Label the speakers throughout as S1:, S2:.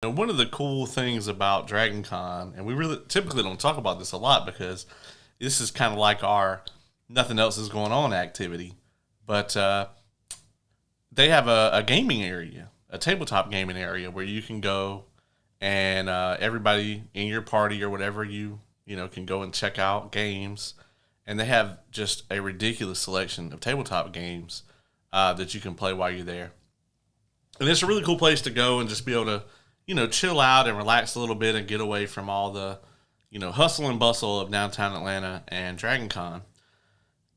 S1: And one of the cool things about Dragon Con, and we really typically don't talk about this a lot because this is kind of like our nothing else is going on activity, but they have a gaming area, a tabletop gaming area where you can go and everybody in your party or whatever you can go and check out games, and they have just a ridiculous selection of tabletop games that you can play while you're there. And it's a really cool place to go and just be able to, chill out and relax a little bit and get away from all the, hustle and bustle of downtown Atlanta and Dragon Con.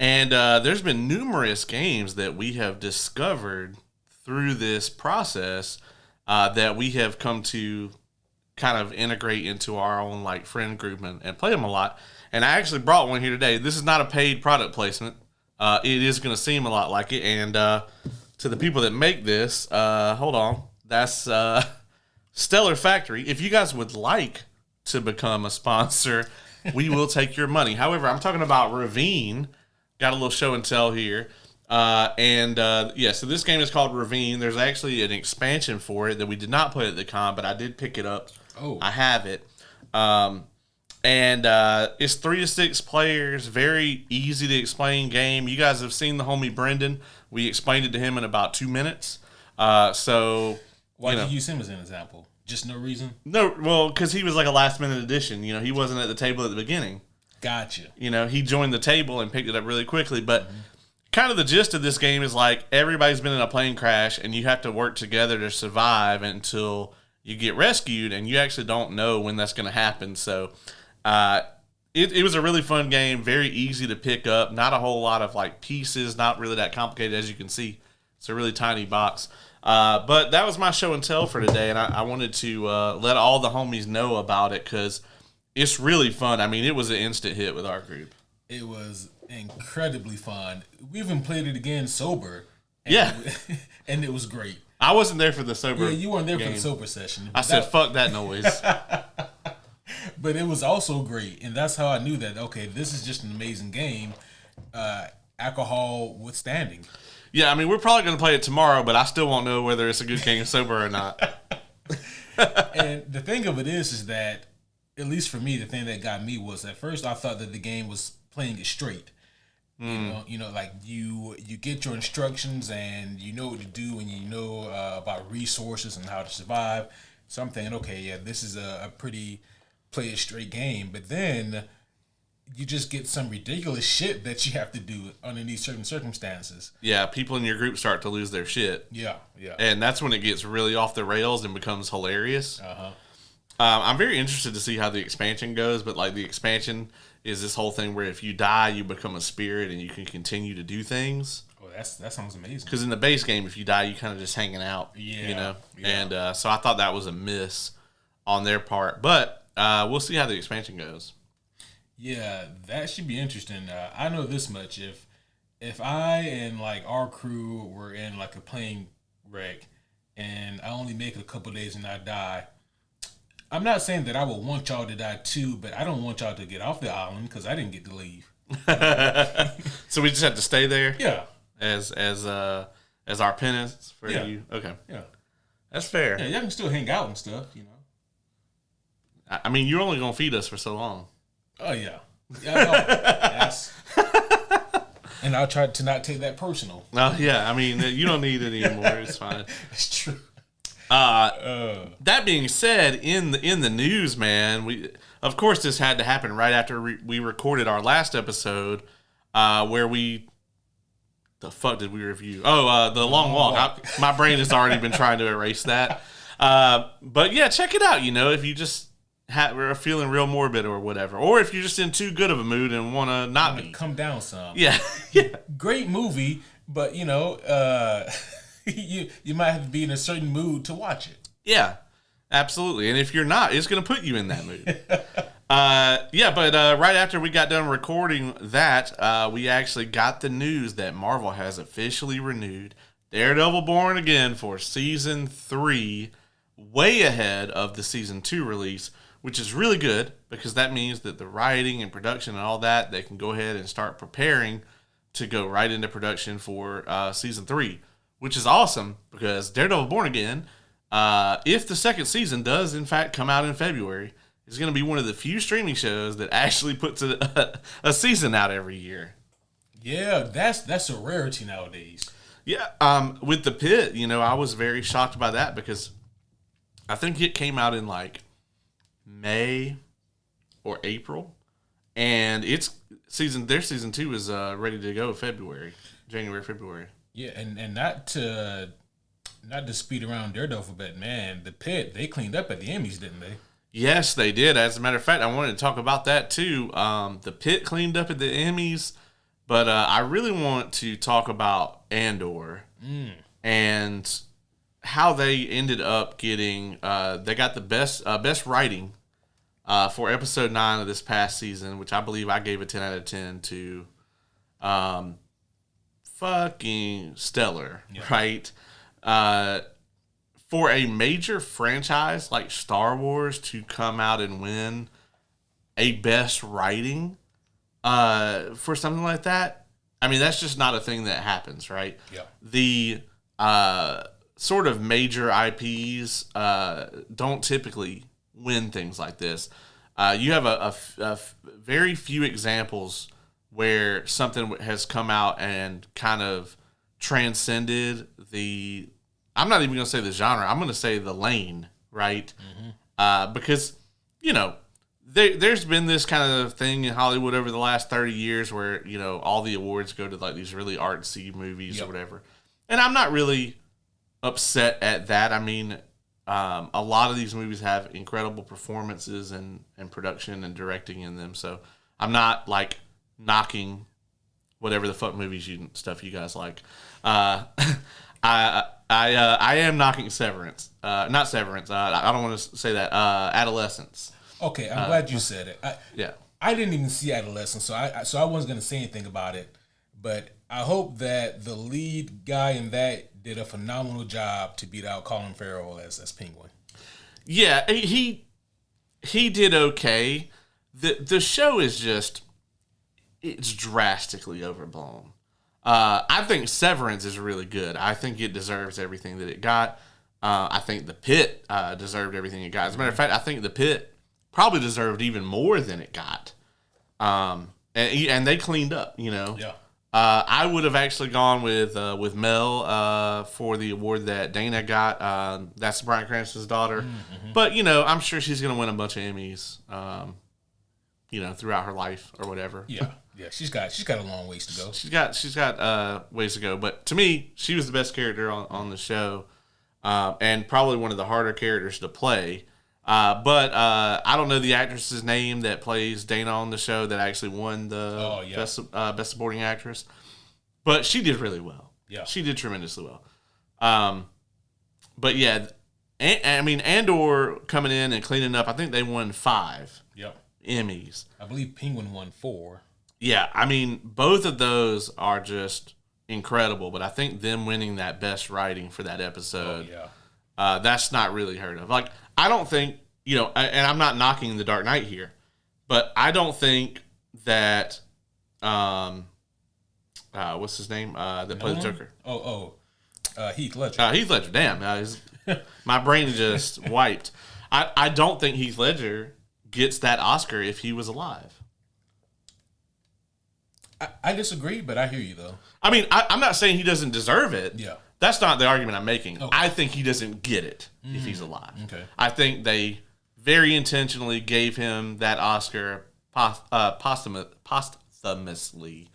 S1: And there's been numerous games that we have discovered through this process that we have come to kind of integrate into our own friend group and play them a lot. And I actually brought one here today. This is not a paid product placement. It is going to seem a lot like it. And to the people that make this, hold on. That's Stellar Factory. If you guys would like to become a sponsor, we will take your money. However, I'm talking about Ravine. Got a little show and tell here. So this game is called Ravine. There's actually an expansion for it that we did not play at the con, but I did pick it up.
S2: Oh.
S1: I have it. It's 3 to 6 players. Very easy to explain game. You guys have seen the homie Brendan. We explained it to him in about 2 minutes.
S2: Why did you use him as an example? Just no reason?
S1: No, well, because he was like a last minute addition. He wasn't at the table at the beginning.
S2: Gotcha.
S1: He joined the table and picked it up really quickly. But kind of the gist of this game is everybody's been in a plane crash and you have to work together to survive until you get rescued, and you actually don't know when that's going to happen. So it was a really fun game, very easy to pick up. Not a whole lot of pieces, not really that complicated as you can see. It's a really tiny box. But that was my show and tell for today, and I wanted to let all the homies know about it because it's really fun. I mean, it was an instant hit with our group.
S2: It was incredibly fun. We even played it again sober. And it was great.
S1: I wasn't there for the sober.
S2: Yeah, you weren't there
S1: game.
S2: for the sober session.
S1: I said, fuck that noise.
S2: But it was also great, and that's how I knew that, okay, this is just an amazing game, alcohol withstanding.
S1: Yeah, I mean, we're probably going to play it tomorrow, but I still won't know whether it's a good game sober or not.
S2: And the thing of it is that, at least for me, the thing that got me was at first I thought that the game was playing it straight. You get your instructions and you know what to do, and you know about resources and how to survive. So I'm thinking, okay, yeah, this is a pretty play it straight game. But then you just get some ridiculous shit that you have to do underneath certain circumstances.
S1: Yeah, people in your group start to lose their shit.
S2: Yeah.
S1: And that's when it gets really off the rails and becomes hilarious. I'm very interested to see how the expansion goes, but the expansion is this whole thing where if you die, you become a spirit and you can continue to do things.
S2: Oh, that sounds amazing.
S1: Because in the base game, if you die, you kind of just hanging out.
S2: Yeah.
S1: And so I thought that was a miss on their part, but we'll see how the expansion goes.
S2: Yeah, that should be interesting. I know this much: if I and our crew were in a plane wreck, and I only make it a couple days and I die, I'm not saying that I would want y'all to die too, but I don't want y'all to get off the island because I didn't get to leave.
S1: So we just have to stay there.
S2: Yeah,
S1: as our penance for you. Okay.
S2: Yeah,
S1: that's fair.
S2: Yeah, y'all can still hang out and stuff,
S1: I mean, you're only gonna feed us for so long.
S2: Oh yeah, yes. And I'll try to not take that personal.
S1: Oh yeah, I mean, you don't need it anymore. It's fine.
S2: It's true.
S1: That being said, in the news, man, we of course this had to happen right after we recorded our last episode, where the fuck did we review? Oh, the long walk. My brain has already been trying to erase that. But yeah, check it out. If you just are feeling real morbid or whatever, or if you're just in too good of a mood and want to not be,
S2: come down some.
S1: Yeah.
S2: Great movie, but you might have to be in a certain mood to watch it.
S1: Yeah, absolutely. And if you're not, it's going to put you in that mood. But right after we got done recording that, we actually got the news that Marvel has officially renewed Daredevil Born Again for Season 3, way ahead of the Season 2 release, which is really good because that means that the writing and production and all that, they can go ahead and start preparing to go right into production for Season 3. Which is awesome because Daredevil Born Again if the second season does in fact come out in February, is going to be one of the few streaming shows that actually puts a season out every year.
S2: Yeah, that's a rarity nowadays.
S1: Yeah, with the Pitt, I was very shocked by that because I think it came out in like May or April, and their season 2 is ready to go January, February.
S2: Yeah, and not to speed around Daredevil, but man, the Pitt, they cleaned up at the Emmys, didn't they?
S1: Yes, they did. As a matter of fact, I wanted to talk about that too. The Pitt cleaned up at the Emmys, but I really want to talk about Andor and how they ended up getting. They got the best writing for episode 9 of this past season, which I believe I gave a 10 out of 10 to. Fucking stellar, right? For a major franchise like Star Wars to come out and win a best writing for something like that, I mean, that's just not a thing that happens, right?
S2: Yeah.
S1: The sort of major IPs don't typically win things like this. You have a very few examples where something has come out and kind of transcended I'm not even going to say the genre. I'm going to say the lane, right? Mm-hmm. Because, there's been this kind of thing in Hollywood over the last 30 years where, all the awards go to like these really artsy movies or whatever. And I'm not really upset at that. I mean, a lot of these movies have incredible performances and production and directing in them. So I'm not like knocking whatever the fuck movies stuff you guys like. I am knocking Severance. Not Severance. I don't want to say that. Adolescence.
S2: Okay, I'm glad you said it.
S1: Yeah.
S2: I didn't even see Adolescence, so I wasn't going to say anything about it. But I hope that the lead guy in that did a phenomenal job to beat out Colin Farrell as Penguin.
S1: Yeah, he did okay. The show is just, it's drastically overblown. I think Severance is really good. I think it deserves everything that it got. I think the Pitt deserved everything it got. As a matter of fact, I think the Pitt probably deserved even more than it got. And they cleaned up,
S2: Yeah.
S1: I would have actually gone with Mel for the award that Dana got. That's Bryan Cranston's daughter. Mm-hmm. But, I'm sure she's going to win a bunch of Emmys, throughout her life or whatever.
S2: Yeah. Yeah, she's got a long ways to go.
S1: She's got ways to go, but to me, she was the best character on the show, and probably one of the harder characters to play. But I don't know the actress's name that plays Dana on the show that actually won the best supporting actress, but she did really well.
S2: Yeah,
S1: she did tremendously well. But yeah, I mean Andor coming in and cleaning up. I think they won 5 Emmys.
S2: I believe Penguin won 4.
S1: Yeah, I mean, both of those are just incredible, but I think them winning that best writing for that episode, that's not really heard of. Like, I don't think, and I'm not knocking The Dark Knight here, but I don't think that, what's his name? That plays Joker.
S2: Heath Ledger.
S1: Heath Ledger, damn. My brain just wiped. I don't think Heath Ledger gets that Oscar if he was alive.
S2: I disagree, but I hear you, though.
S1: I mean, I'm not saying he doesn't deserve it.
S2: Yeah.
S1: That's not the argument I'm making.
S2: Okay.
S1: I think he doesn't get it if he's alive.
S2: Okay.
S1: I think they very intentionally gave him that Oscar posthumously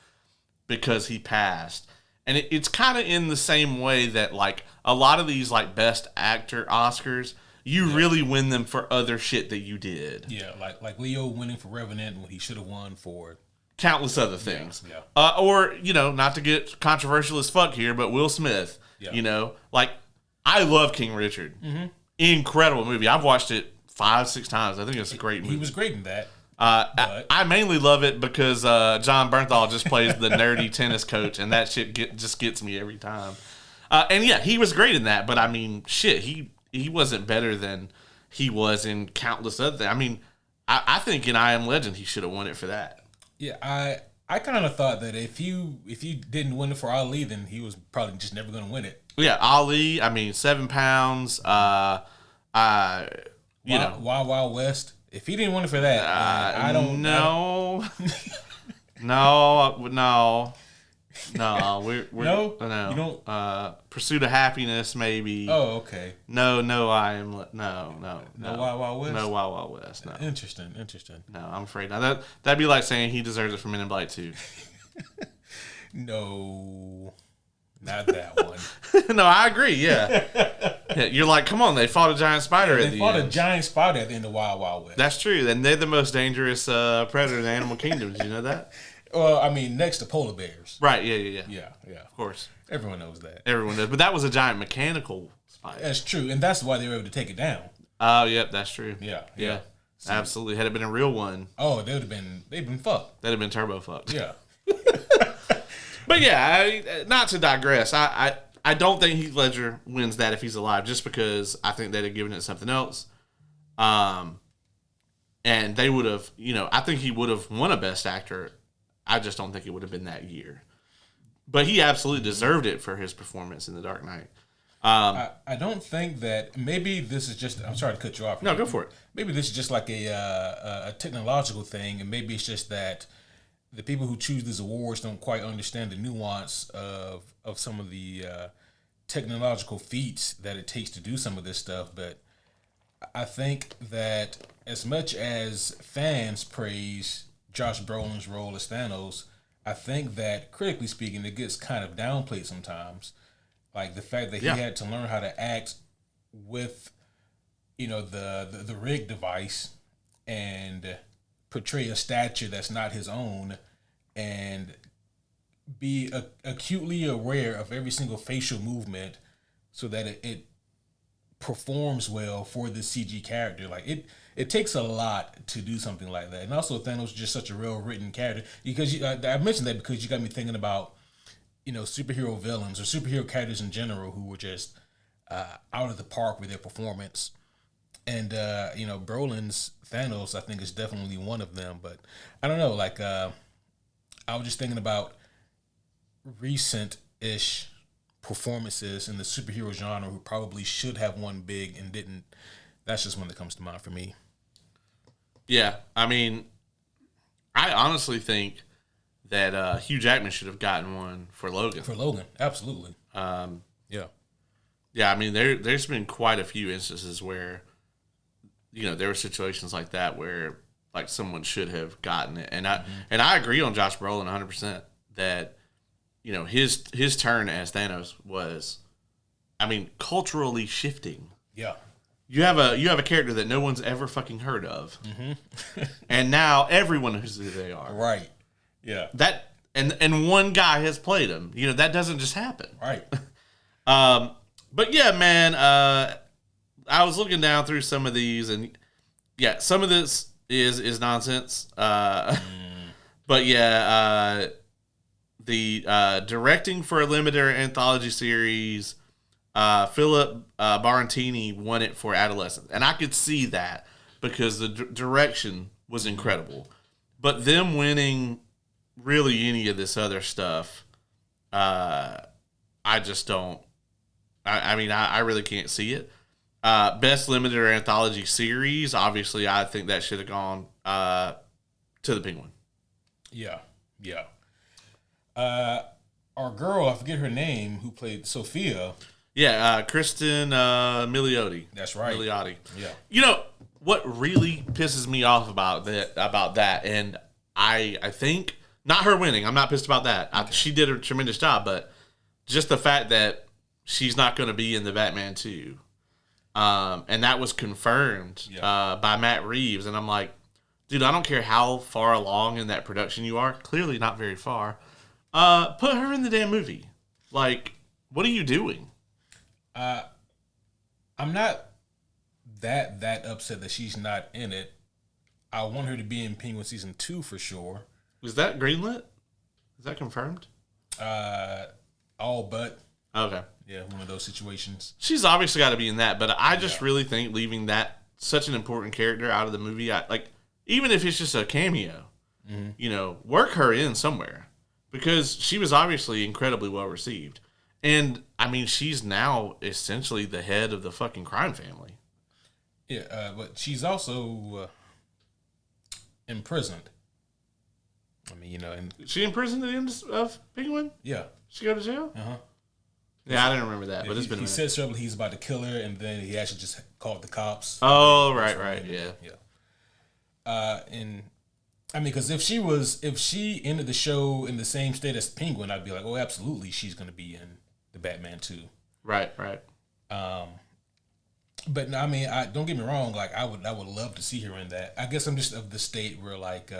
S1: because he passed. And it's kind of in the same way that, like, a lot of these, like, Best Actor Oscars, you really win them for other shit that you did.
S2: Yeah, like Leo winning for Revenant when he should have won for
S1: countless other things.
S2: Yeah.
S1: Or, not to get controversial as fuck here, but Will Smith, like, I love King Richard. Mm-hmm. Incredible movie. I've watched it 5-6 times. I think it's a great movie.
S2: He was great in that.
S1: I mainly love it because John Bernthal just plays the nerdy tennis coach, and that shit just gets me every time. And yeah, he was great in that, but I mean, shit, he wasn't better than he was in countless other things. I mean, I think in I Am Legend he should have won it for that.
S2: Yeah, I kind of thought that if you didn't win it for Ali, then he was probably just never going to win it.
S1: Yeah, Ali. I mean, 7 pounds. You know,
S2: Wild Wild West. If he didn't win it for that, I don't
S1: know. No. We're
S2: no.
S1: No.
S2: You don't.
S1: Pursuit of Happiness, maybe.
S2: Oh, okay.
S1: No. I am no.
S2: Wild Wild West.
S1: No Wild Wild West. No.
S2: Interesting.
S1: No, I'm afraid not. That'd be like saying he deserves it for Men in Black 2.
S2: No, not that one.
S1: No, I agree. Yeah. You're like, come on, they fought a giant spider at the end.
S2: They fought a giant spider at the end of Wild Wild West.
S1: That's true, and they're the most dangerous predator in the animal kingdom. Did you know that?
S2: Well, I mean, next to polar bears.
S1: Right? Yeah.
S2: Yeah.
S1: Of course,
S2: everyone knows that.
S1: Everyone knows, but that was a giant mechanical spider.
S2: That's true, and that's why they were able to take it down.
S1: Oh, yep, that's true.
S2: Yeah.
S1: So, absolutely. Had it been a real one,
S2: they'd been fucked.
S1: They'd have been turbo fucked.
S2: Yeah.
S1: But yeah, not to digress. I don't think Heath Ledger wins that if he's alive, just because I think they'd have given it something else. And they would have, I think he would have won a Best Actor. I just don't think it would have been that year. But he absolutely deserved it for his performance in The Dark Knight.
S2: I don't think that, maybe this is just, I'm sorry to cut you off.
S1: No, go for it.
S2: Maybe this is just like a technological thing, and maybe it's just that the people who choose these awards don't quite understand the nuance of some of the technological feats that it takes to do some of this stuff. But I think that as much as fans praise Josh Brolin's role as Thanos, I think that critically speaking, it gets kind of downplayed sometimes. Like the fact that he had to learn how to act with, the rig device and portray a stature that's not his own, and be acutely aware of every single facial movement so that it performs well for the CG character. Like it takes a lot to do something like that. And also Thanos is just such a real written character, because I mentioned that because you got me thinking about, superhero villains or superhero characters in general who were just out of the park with their performance. And, Brolin's Thanos, I think, is definitely one of them. But I don't know, like, I was just thinking about recent-ish performances in the superhero genre who probably should have won big and didn't. That's just one that comes to mind for me.
S1: Yeah, I mean, I honestly think that Hugh Jackman should have gotten one for Logan.
S2: For Logan, absolutely.
S1: Yeah. Yeah, I mean, there's been quite a few instances where, there were situations like that where, like, someone should have gotten it. And I agree on Josh Brolin 100% that, his turn as Thanos was, I mean, culturally shifting.
S2: Yeah.
S1: You have a character that no one's ever fucking heard of. Mm-hmm. And now everyone knows who they are.
S2: Right. Yeah.
S1: That and one guy has played him. That doesn't just happen.
S2: Right.
S1: But yeah, man, I was looking down through some of these, and yeah, some of this is nonsense. But yeah, the directing for a limited anthology series, Philip Barantini won it for Adolescence, and I could see that because the direction was incredible. But them winning really any of this other stuff, I just don't. I mean, I really can't see it. Best limited or anthology series, obviously, I think that should have gone to the Penguin.
S2: Yeah. Our girl, I forget her name, who played Sophia.
S1: Yeah, Kristen Milioti.
S2: That's right.
S1: Milioti.
S2: Yeah.
S1: What really pisses me off about that, and I think not her winning. I'm not pissed about that. Okay. She did a tremendous job, but just the fact that she's not going to be in the Batman 2. And that was confirmed by Matt Reeves. And I'm like, dude, I don't care how far along in that production you are. Clearly not very far. Put her in the damn movie. Like, what are you doing?
S2: I'm not that upset that she's not in it. I want her to be in Penguin Season 2 for sure.
S1: Was that greenlit? Is that confirmed?
S2: All but.
S1: Okay.
S2: Yeah, one of those situations.
S1: She's obviously got to be in that, but I just really think leaving that such an important character out of the movie, even if it's just a cameo, you know, work her in somewhere because she was obviously incredibly well received. And, I mean, she's now essentially the head of the fucking crime family.
S2: Yeah, but she's also imprisoned. I mean, you know, and
S1: she imprisoned at the end of Penguin?
S2: Yeah.
S1: She go to jail?
S2: Uh-huh.
S1: Yeah, I didn't remember that, but it's been a minute.
S2: He said several he's about to kill her, and then he actually just called the cops.
S1: Oh, right, yeah.
S2: And I mean, because if she ended the show in the same state as Penguin, I'd be like, oh, absolutely, she's going to be in the Batman 2.
S1: Right.
S2: But no, I mean, don't get me wrong. Like, I would love to see her in that. I guess I'm just of the state where, like,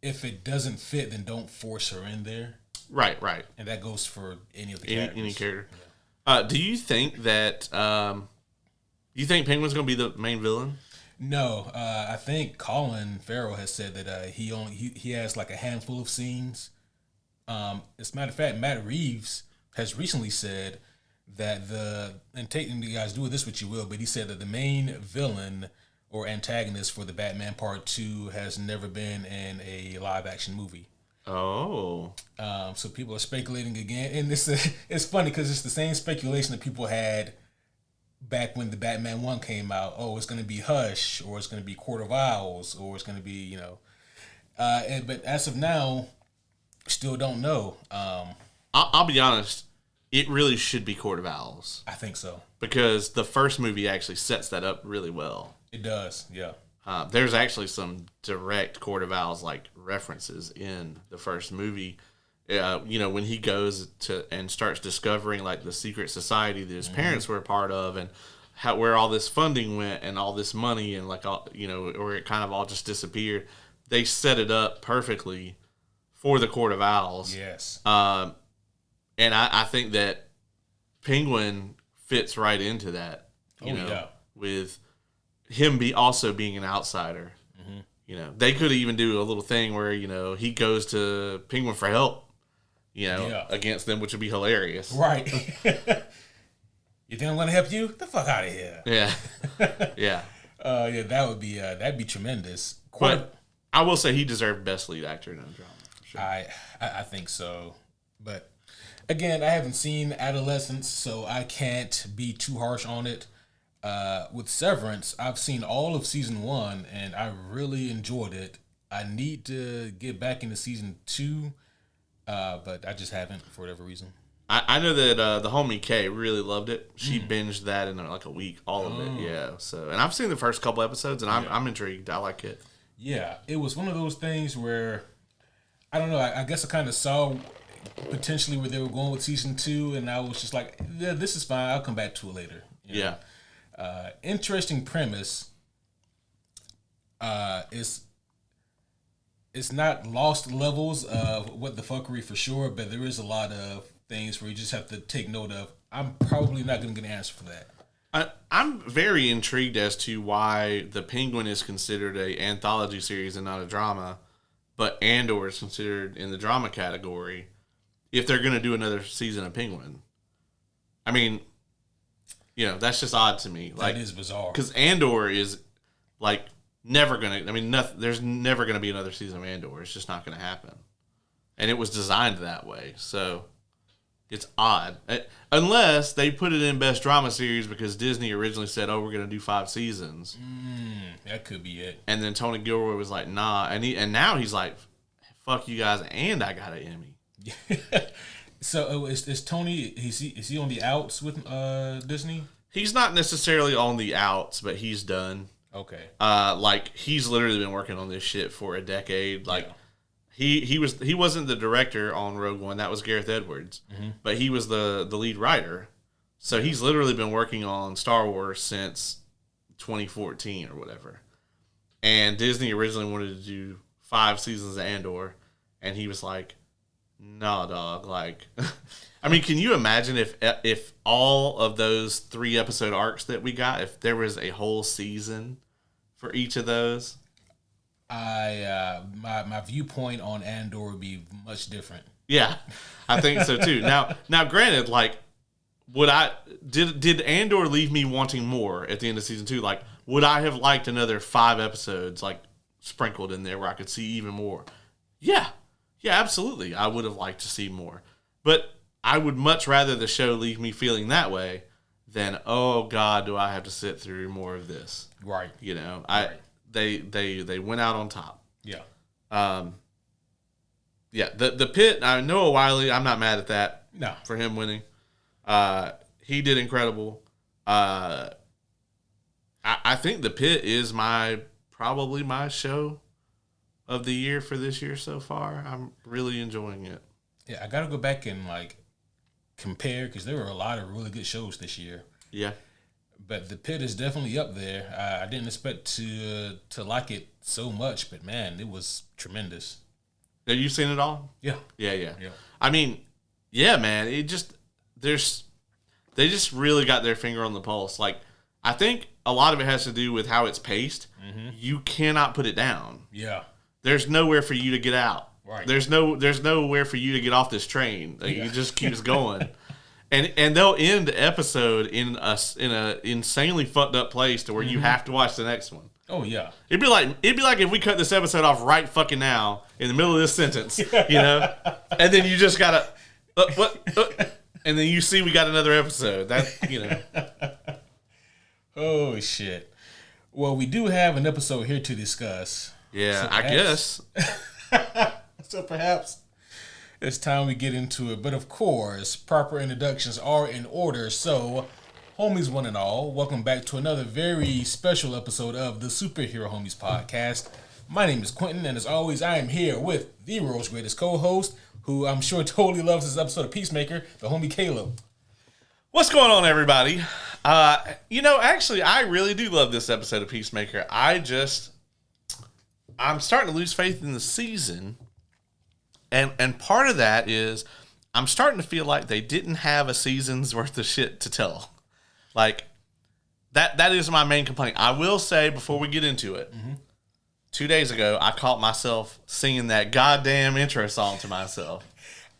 S2: if it doesn't fit, then don't force her in there.
S1: Right.
S2: And that goes for any of the characters.
S1: Any character. Yeah. Do you think that you think Penguin's going to be the main villain?
S2: No, I think Colin Farrell has said that he has like a handful of scenes. As a matter of fact, Matt Reeves has recently said that and you guys do this what you will, but he said that the main villain or antagonist for the Batman Part 2 has never been in a live action movie.
S1: Oh.
S2: So people are speculating again, and it's funny because it's the same speculation that people had back when the Batman 1 came out. Oh, it's going to be Hush, or it's going to be Court of Owls, or it's going to be, you know. But as of now, still don't know.
S1: I'll be honest. It really should be Court of Owls.
S2: I think so.
S1: Because the first movie actually sets that up really well.
S2: It does, yeah.
S1: There's actually some direct Court of Owls like references in the first movie. You know, when he goes to and starts discovering like the secret society that his parents were a part of, and where all this funding went and all this money and like all, you know, or it kind of all just disappeared. They set it up perfectly for the Court of Owls.
S2: Yes.
S1: And I think that Penguin fits right into that. You know,
S2: yeah.
S1: With him also being an outsider. Mm-hmm. You know, they could even do a little thing where, you know, he goes to Penguin for help, you know, against them, which would be hilarious.
S2: Right. You think I'm going to help you? Get the fuck out of here.
S1: Yeah. Yeah.
S2: Yeah, that'd be tremendous.
S1: But I will say he deserved best lead actor in a drama. For sure.
S2: I think so. But again, I haven't seen Adolescence, so I can't be too harsh on it. With Severance, I've seen all of season 1 and I really enjoyed it. I need to get back into season 2, but I just haven't for whatever reason.
S1: I know that the homie Kay really loved it. She binged that in like a week, all of it. Yeah. So, and I've seen the first couple episodes, and I'm intrigued. I like it.
S2: Yeah, it was one of those things where I don't know. I guess I kind of saw potentially where they were going with season 2, and I was just like, yeah, this is fine. I'll come back to it later. You know?
S1: Yeah.
S2: Interesting premise. It's not lost levels of what the fuckery for sure, but there is a lot of things where you just have to take note of. I'm probably not going to get an answer for that.
S1: I'm very intrigued as to why The Penguin is considered an anthology series and not a drama, but Andor is considered in the drama category if they're going to do another season of Penguin. I mean, you know, that's just odd to me. Like,
S2: that is bizarre.
S1: Because Andor is, like, never going to... I mean, there's never going to be another season of Andor. It's just not going to happen. And it was designed that way. So, it's odd. Unless they put it in Best Drama Series because Disney originally said, oh, we're going to do 5 seasons.
S2: That could be it.
S1: And then Tony Gilroy was like, nah. And now he's like, fuck you guys, and I got an Emmy.
S2: So is Tony? Is he on the outs with Disney?
S1: He's not necessarily on the outs, but he's done.
S2: Okay.
S1: Like he's literally been working on this shit for a decade. Like he wasn't the director on Rogue One. That was Gareth Edwards, but he was the lead writer. So he's literally been working on Star Wars since 2014 or whatever. And Disney originally wanted to do 5 seasons of Andor, and he was like, "Nah, dog." Like, I mean, can you imagine if all of those 3 episode arcs that we got, if there was a whole season for each of those?
S2: My viewpoint on Andor would be much different.
S1: Yeah, I think so too. Now, granted, like, did Andor leave me wanting more at the end of season 2? Like, would I have liked another 5 episodes? Like, sprinkled in there where I could see even more. Yeah, absolutely. I would have liked to see more, but I would much rather the show leave me feeling that way than, oh God, do I have to sit through more of this?
S2: Right.
S1: You know,
S2: Right.
S1: They went out on top.
S2: Yeah.
S1: The Pitt. Noah Wiley. I'm not mad at that.
S2: No.
S1: For him winning, he did incredible. I think the Pitt is probably my show of the year for this year so far. I'm really enjoying it.
S2: Yeah, I got to go back and compare because there were a lot of really good shows this year.
S1: Yeah.
S2: But the Pitt is definitely up there. I didn't expect to like it so much, but man, it was tremendous.
S1: Have you seen it all?
S2: Yeah.
S1: Yeah. I mean, yeah, man. They just really got their finger on the pulse. Like, I think a lot of it has to do with how it's paced. Mm-hmm. You cannot put it down.
S2: Yeah.
S1: There's nowhere for you to get out.
S2: Right.
S1: There's nowhere for you to get off this train. Like, it just keeps going. And they'll end the episode in a insanely fucked up place to where you have to watch the next one.
S2: Oh yeah.
S1: It'd be like if we cut this episode off right fucking now in the middle of this sentence, you know, and then you just gotta and then you see we got another episode. That, you know.
S2: Oh shit. Well, we do have an episode here to discuss.
S1: Yeah,
S2: so
S1: I guess.
S2: So perhaps it's time we get into it. But of course, proper introductions are in order. So, homies one and all, welcome back to another very special episode of the Superhero Homies Podcast. My name is Quentin, and as always, I am here with the world's greatest co-host, who I'm sure totally loves this episode of Peacemaker, the homie Caleb.
S1: What's going on, everybody? Actually, I really do love this episode of Peacemaker. I'm starting to lose faith in the season. And part of that is I'm starting to feel like they didn't have a season's worth of shit to tell. Like, that is my main complaint. I will say, before we get into it, 2 days ago, I caught myself singing that goddamn intro song to myself.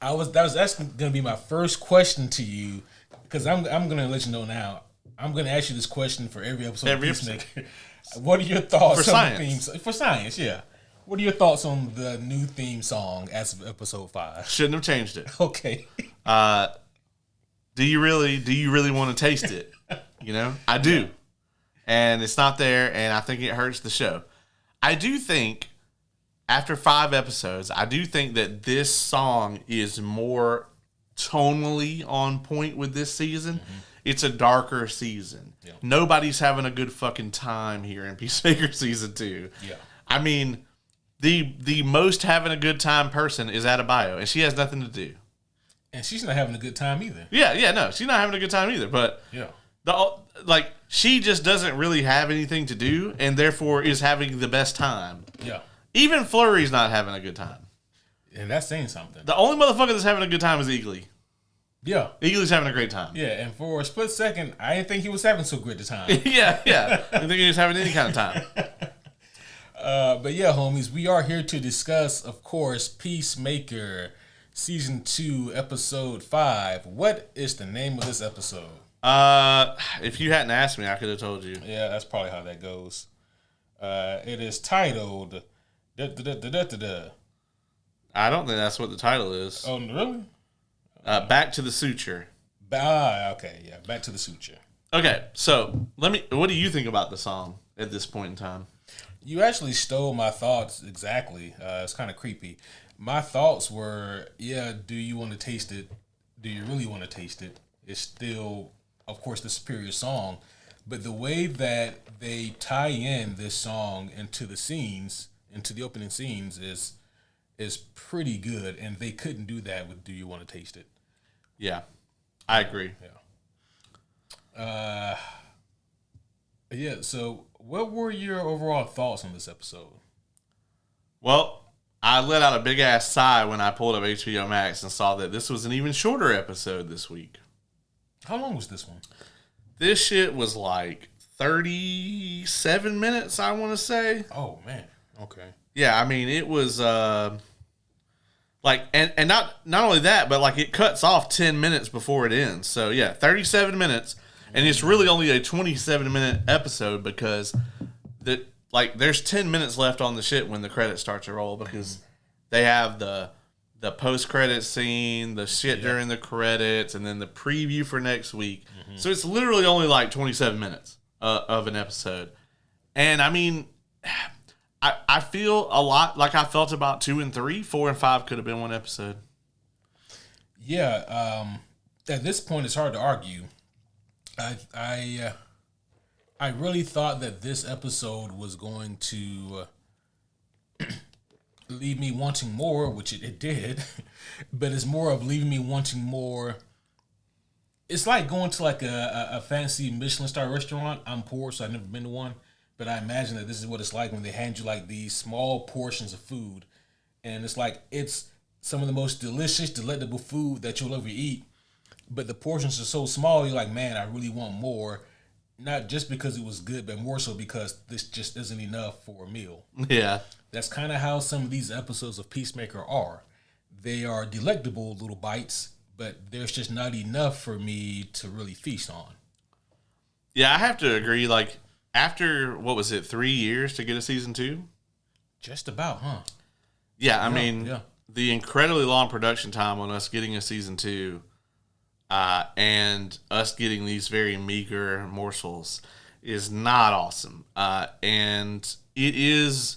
S2: That's going to be my first question to you, because I'm going to let you know now. I'm going to ask you this question for every episode of Peacemaker. What are your thoughts on the themes? For science, yeah. What are your thoughts on the new theme song as of episode 5?
S1: Shouldn't have changed it.
S2: Okay.
S1: Do you really want to taste it? You know, I do. And it's not there, and I think it hurts the show. I do think, after 5 episodes, I do think that this song is more tonally on point with this season. Mm-hmm. It's a darker season. Yeah. Nobody's having a good fucking time here in Peacemaker season 2. Yeah. I mean, the most having a good time person is Adebayo, and she has nothing to do.
S2: And she's not having a good time either.
S1: Yeah, no, she's not having a good time either. But she just doesn't really have anything to do, and therefore is having the best time. Yeah. Even Flurry's not having a good time.
S2: And that's saying something.
S1: The only motherfucker that's having a good time is Eagly.
S2: Yeah.
S1: Eagly's having a great time.
S2: Yeah, and for a split second, I didn't think he was having so great a time.
S1: yeah. I didn't think he was having any kind of time.
S2: But yeah, homies, we are here to discuss, of course, Peacemaker, Season 2, Episode 5. What is the name of this episode?
S1: If you hadn't asked me, I could have told you.
S2: Yeah, that's probably how that goes. It is titled... I
S1: don't think that's what the title is.
S2: Oh, really?
S1: Back to the Suture.
S2: Okay, yeah, Back to the Suture.
S1: Okay, so what do you think about the song at this point in time?
S2: You actually stole my thoughts exactly. It's kind of creepy. My thoughts were, do you want to taste it? Do you really want to taste it? It's still, of course, the superior song. But the way that they tie in this song into the scenes, into the opening scenes, is pretty good. And they couldn't do that with Do You Want to Taste It?
S1: Yeah, I agree.
S2: Yeah, so what were your overall thoughts on this episode?
S1: Well, I let out a big ass sigh when I pulled up HBO Max and saw that this was an even shorter episode this week.
S2: How long was this one?
S1: This shit was like 37 minutes, I want to say.
S2: Oh, man. Okay.
S1: Yeah, I mean, it was like, and not only that, but like it cuts off 10 minutes before it ends. So yeah, 37 minutes. And it's really only a 27-minute episode because like there's 10 minutes left on the shit when the credits start to roll because they have the post credit scene, the shit during the credits, and then the preview for next week. So it's literally only like 27 minutes of an episode. And I mean, I feel a lot like I felt about 2 and 3. 4 and 5 could have been one episode.
S2: Yeah. At this point, it's hard to argue. I really thought that this episode was going to leave me wanting more, which it did, but it's more of leaving me wanting more. It's like going to like a fancy Michelin star restaurant. I'm poor, so I've never been to one, but I imagine that this is what it's like when they hand you like these small portions of food, and it's like it's some of the most delicious, delectable food that you'll ever eat, but the portions are so small, you're like, man, I really want more. Not just because it was good, but more so because this just isn't enough for a meal.
S1: Yeah.
S2: That's kind of how some of these episodes of Peacemaker are. They are delectable little bites, but there's just not enough for me to really feast on.
S1: Yeah, I have to agree. Like, after, 3 years to get a season 2?
S2: Just about, huh?
S1: Yeah, I mean, the incredibly long production time on us getting a season 2 and us getting these very meager morsels is not awesome. And it is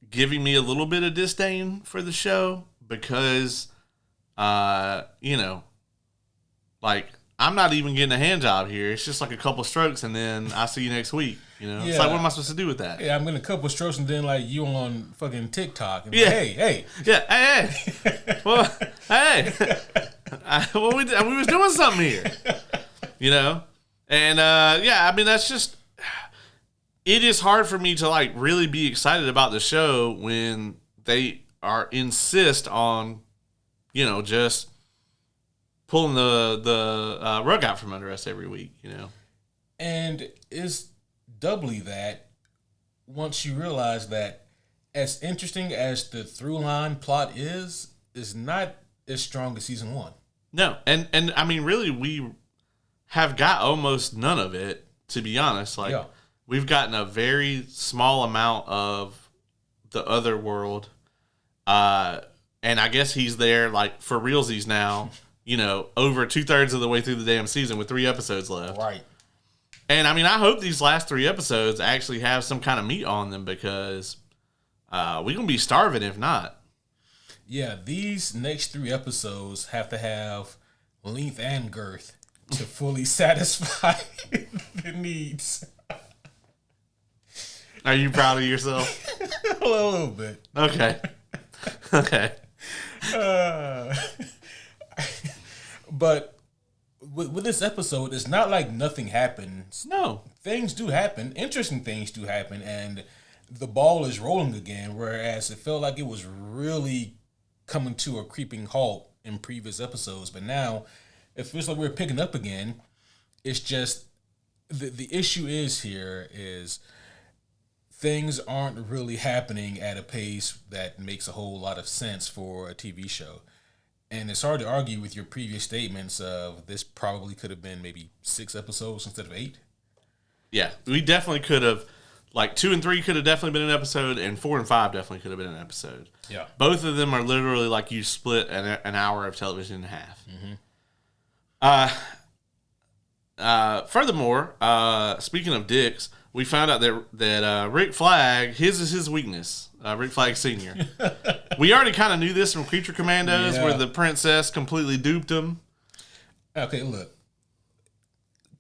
S1: giving me a little bit of disdain for the show because, like, I'm not even getting a hand job here. It's just like a couple strokes and then I'll see you next week. It's like, what am I supposed to do with that?
S2: Yeah, I'm getting a couple strokes and then like you on fucking TikTok. And
S1: yeah.
S2: Like, hey.
S1: Yeah, hey. Well, hey. We was doing something here. And, I mean, that's just... It is hard for me to, like, really be excited about the show when they insist on, just pulling the rug out from under us every week,
S2: And it's doubly that once you realize that as interesting as the through line plot is not as strong as season 1.
S1: No, and I mean, really, we have got almost none of it, to be honest. Like, we've gotten a very small amount of the other world, and I guess he's there, like, for realsies now, over 2/3 of the way through the damn season with 3 episodes left.
S2: Right.
S1: And, I mean, I hope these last 3 episodes actually have some kind of meat on them because we're going to be starving if not.
S2: Yeah, these next 3 episodes have to have length and girth to fully satisfy the needs.
S1: Are you proud of yourself?
S2: A little bit.
S1: Okay.
S2: But with this episode, it's not like nothing happens.
S1: No.
S2: Things do happen. Interesting things do happen. And the ball is rolling again, whereas it felt like it was really coming to a creeping halt in previous episodes. But now it feels like we're picking up again. It's just the issue is things aren't really happening at a pace that makes a whole lot of sense for a TV show. And it's hard to argue with your previous statements of this probably could have been maybe 6 episodes instead of 8.
S1: Yeah, we definitely could have, like 2 and 3 could have definitely been an episode, and 4 and 5 definitely could have been an episode.
S2: Yeah.
S1: Both of them are literally like you split an hour of television in half. Furthermore, speaking of dicks, we found out that Rick Flag, his is his weakness. Rick Flag Sr. We already kind of knew this from Creature Commandos, where the princess completely duped him.
S2: Okay, look.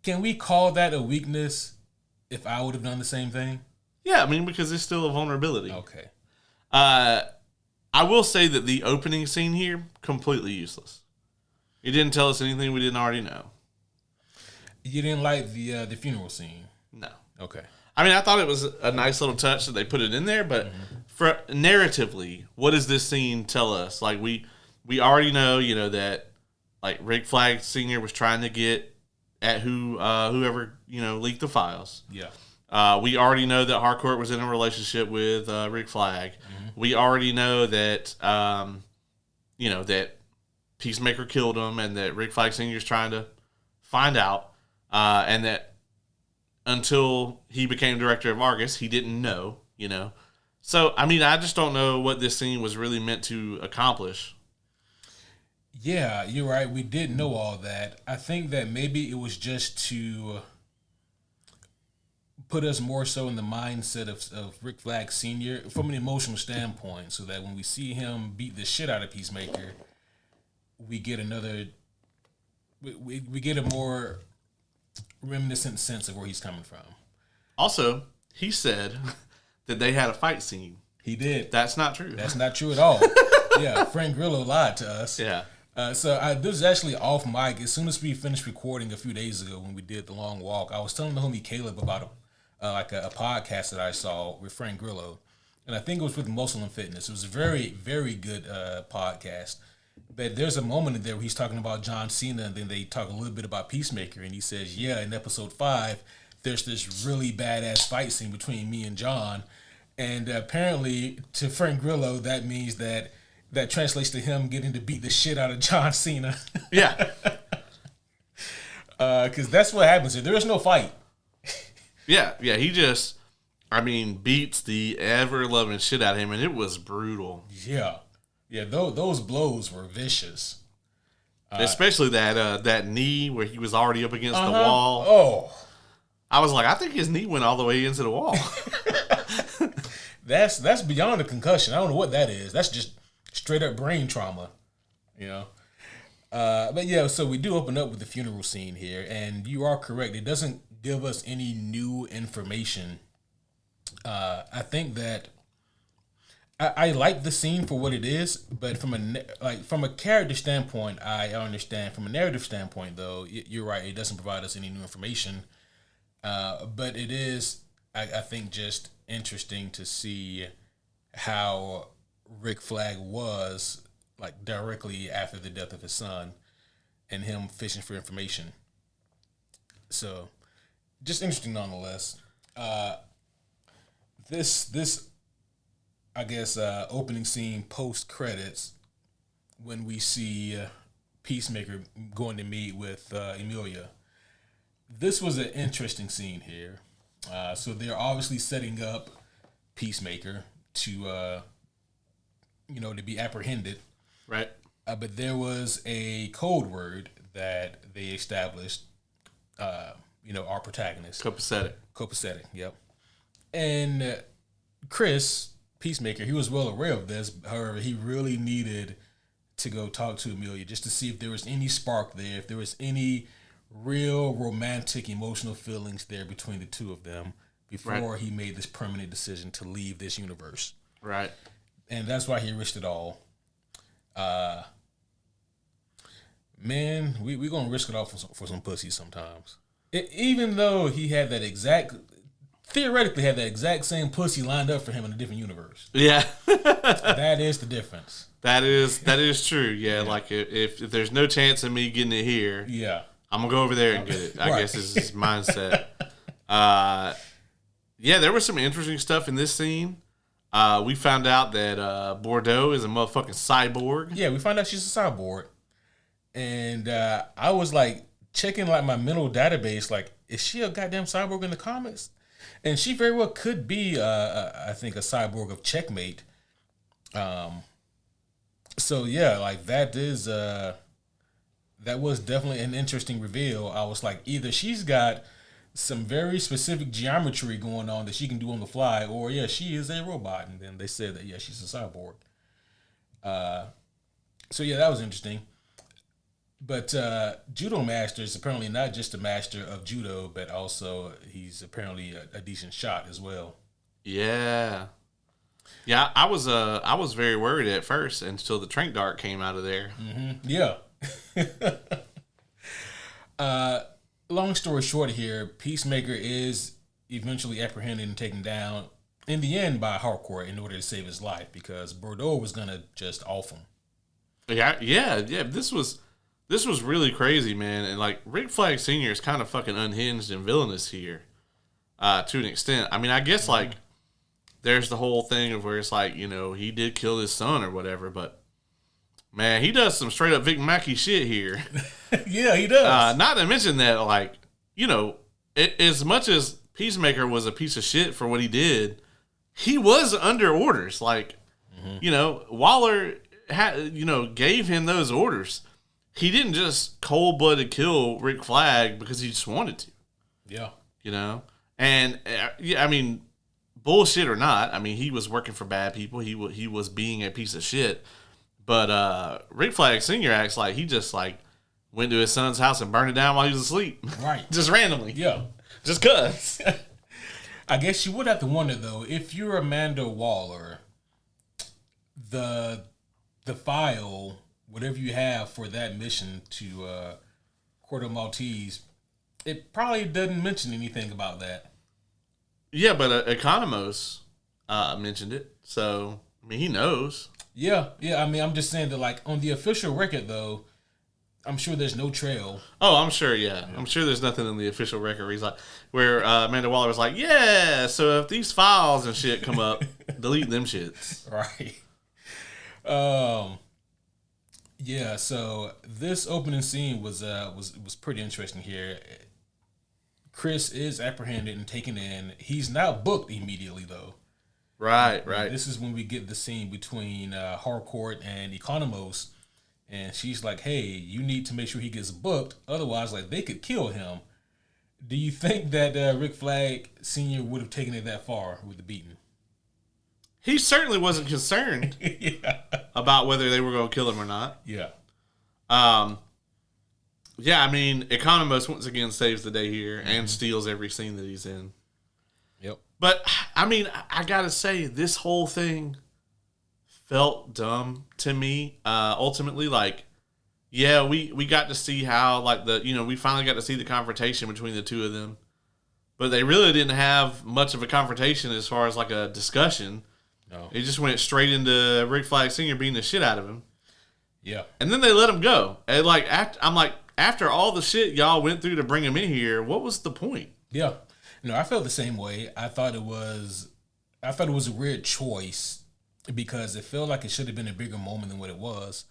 S2: Can we call that a weakness if I would have done the same thing?
S1: Yeah, I mean, because it's still a vulnerability.
S2: Okay.
S1: I will say that the opening scene here, completely useless. It didn't tell us anything we didn't already know.
S2: You didn't like the funeral scene?
S1: No.
S2: Okay.
S1: I mean, I thought it was a nice little touch that they put it in there, but for narratively, what does this scene tell us? Like, we already know, that, like, Rick Flag Sr. was trying to get at whoever, leaked the files.
S2: Yeah.
S1: We already know that Harcourt was in a relationship with Rick Flag. We already know that, that Peacemaker killed him and that Rick Flag Sr. is trying to find out. And that until he became director of Argus. He didn't know, So, I mean, I just don't know what this scene was really meant to accomplish.
S2: Yeah, you're right. We did know all that. I think that maybe it was just to put us more so in the mindset of Rick Flag Sr. from an emotional standpoint, so that when we see him beat the shit out of Peacemaker, we get we get a more reminiscent sense of where he's coming from. Also,
S1: he said that they had a fight scene.
S2: He did.
S1: That's not true.
S2: That's not true at all. Yeah, Frank Grillo lied to us.
S1: Yeah.
S2: This was actually off mic. As soon as we finished recording a few days ago when we did the long walk, I was telling the homie Caleb about a podcast that I saw with Frank Grillo, and I think it was with Muslim Fitness. It was a very, very good podcast. But there's a moment in there where he's talking about John Cena, and then they talk a little bit about Peacemaker, and he says, yeah, in episode 5, there's this really badass fight scene between me and John, and apparently to Frank Grillo, that means that translates to him getting to beat the shit out of John Cena.
S1: Yeah.
S2: Because that's what happens here. There is no fight.
S1: Yeah, he just, beats the ever-loving shit out of him, and it was brutal.
S2: Yeah. Yeah, those blows were vicious.
S1: Especially that knee where he was already up against the wall.
S2: Oh.
S1: I was like, I think his knee went all the way into the wall.
S2: That's beyond a concussion. I don't know what that is. That's just straight up brain trauma, But yeah, so we do open up with the funeral scene here, and you are correct. It doesn't give us any new information. I think that I like the scene for what it is, but from a character standpoint, I understand. From a narrative standpoint, though, you're right. It doesn't provide us any new information, but it is, I think, just interesting to see how Rick Flag was directly after the death of his son, and him fishing for information. So, just interesting nonetheless. This I guess opening scene post credits, when we see Peacemaker going to meet with Emilia. This was an interesting scene here. So they're obviously setting up Peacemaker to to be apprehended.
S1: Right.
S2: But there was a code word that they established, our protagonist.
S1: Copacetic,
S2: yep. And Chris, Peacemaker, he was well aware of this. However, he really needed to go talk to Emilia just to see if there was any spark there, if there was any real romantic, emotional feelings there between the two of them before he made this permanent decision to leave this universe.
S1: Right.
S2: And that's why he risked it all. Man, we gonna risk it all for some pussy sometimes. Even though he had theoretically had that exact same pussy lined up for him in a different universe.
S1: Yeah.
S2: That is the difference.
S1: That is true. Yeah, like if there's no chance of me getting it here, I'm gonna go over there and get it. I guess is his mindset. Yeah, there was some interesting stuff in this scene. We found out that Bordeaux is a motherfucking cyborg.
S2: Yeah, we found out she's a cyborg. And I was checking my mental database, is she a goddamn cyborg in the comics? And she very well could be, I think, a cyborg of Checkmate. So yeah, that was definitely an interesting reveal. I was either she's got some very specific geometry going on that she can do on the fly, or she is a robot. And then they said that she's a cyborg. So yeah, that was interesting. But Judo Master is apparently not just a master of judo, but also he's apparently a decent shot as well.
S1: Yeah. Yeah, I was very worried at first until the Trank Dart came out of there.
S2: Mm-hmm. Yeah. Long story short here, Peacemaker is eventually apprehended and taken down in the end by Harcourt in order to save his life, because Bordeaux was going to just off him.
S1: Yeah. This was really crazy, man. And Rick Flag Sr. is kind of fucking unhinged and villainous here to an extent. I mean, I guess there's the whole thing of where it's he did kill his son or whatever, but man, he does some straight up Vic Mackey shit here.
S2: Yeah, he does.
S1: Not to mention that, as much as Peacemaker was a piece of shit for what he did, he was under orders. Like, Waller gave him those orders. He didn't just cold-blooded kill Rick Flag because he just wanted to.
S2: Yeah.
S1: And I mean, bullshit or not, I mean, he was working for bad people. He was being a piece of shit. But Rick Flag Sr. acts like he just like went to his son's house and burned it down while he was asleep.
S2: Right.
S1: Just randomly.
S2: Yeah.
S1: Just cuz.
S2: I guess you would have to wonder though, if you're Amanda Waller, the file, whatever you have for that mission to Corto Maltese, it probably doesn't mention anything about that.
S1: Yeah, but Economos mentioned it, so I mean he knows.
S2: Yeah. I mean, I'm just saying that, like, on the official record though, I'm sure there's no trail.
S1: Oh, I'm sure. Yeah, I'm sure there's nothing in the official record where he's like, where Amanda Waller was like, yeah. So if these files and shit come up, delete them shits.
S2: Right. Yeah. So this opening scene was pretty interesting here. Chris is apprehended and taken in. He's not booked immediately though.
S1: Right.
S2: This is when we get the scene between Harcourt and Economos. And she's like, hey, you need to make sure he gets booked. Otherwise, like, they could kill him. Do you think that Rick Flag Sr. would have taken it that far with the beating?
S1: He certainly wasn't concerned about whether they were going to kill him or not.
S2: Yeah.
S1: Yeah, I mean, Economos once again saves the day here and steals every scene that he's in.
S2: Yep.
S1: But, I mean, I got to say, this whole thing felt dumb to me. Ultimately, like, yeah, we got to see how, like, we finally got to see the confrontation between the two of them. But they really didn't have much of a confrontation as far as, like, a discussion.
S2: No.
S1: It just went straight into Rick Flag Sr. beating the shit out of him.
S2: Yeah.
S1: And then they let him go. And, like, after all the shit y'all went through to bring him in here, what was the point?
S2: Yeah. No, I felt the same way. I thought it was a weird choice because it felt like it should have been a bigger moment than what it was.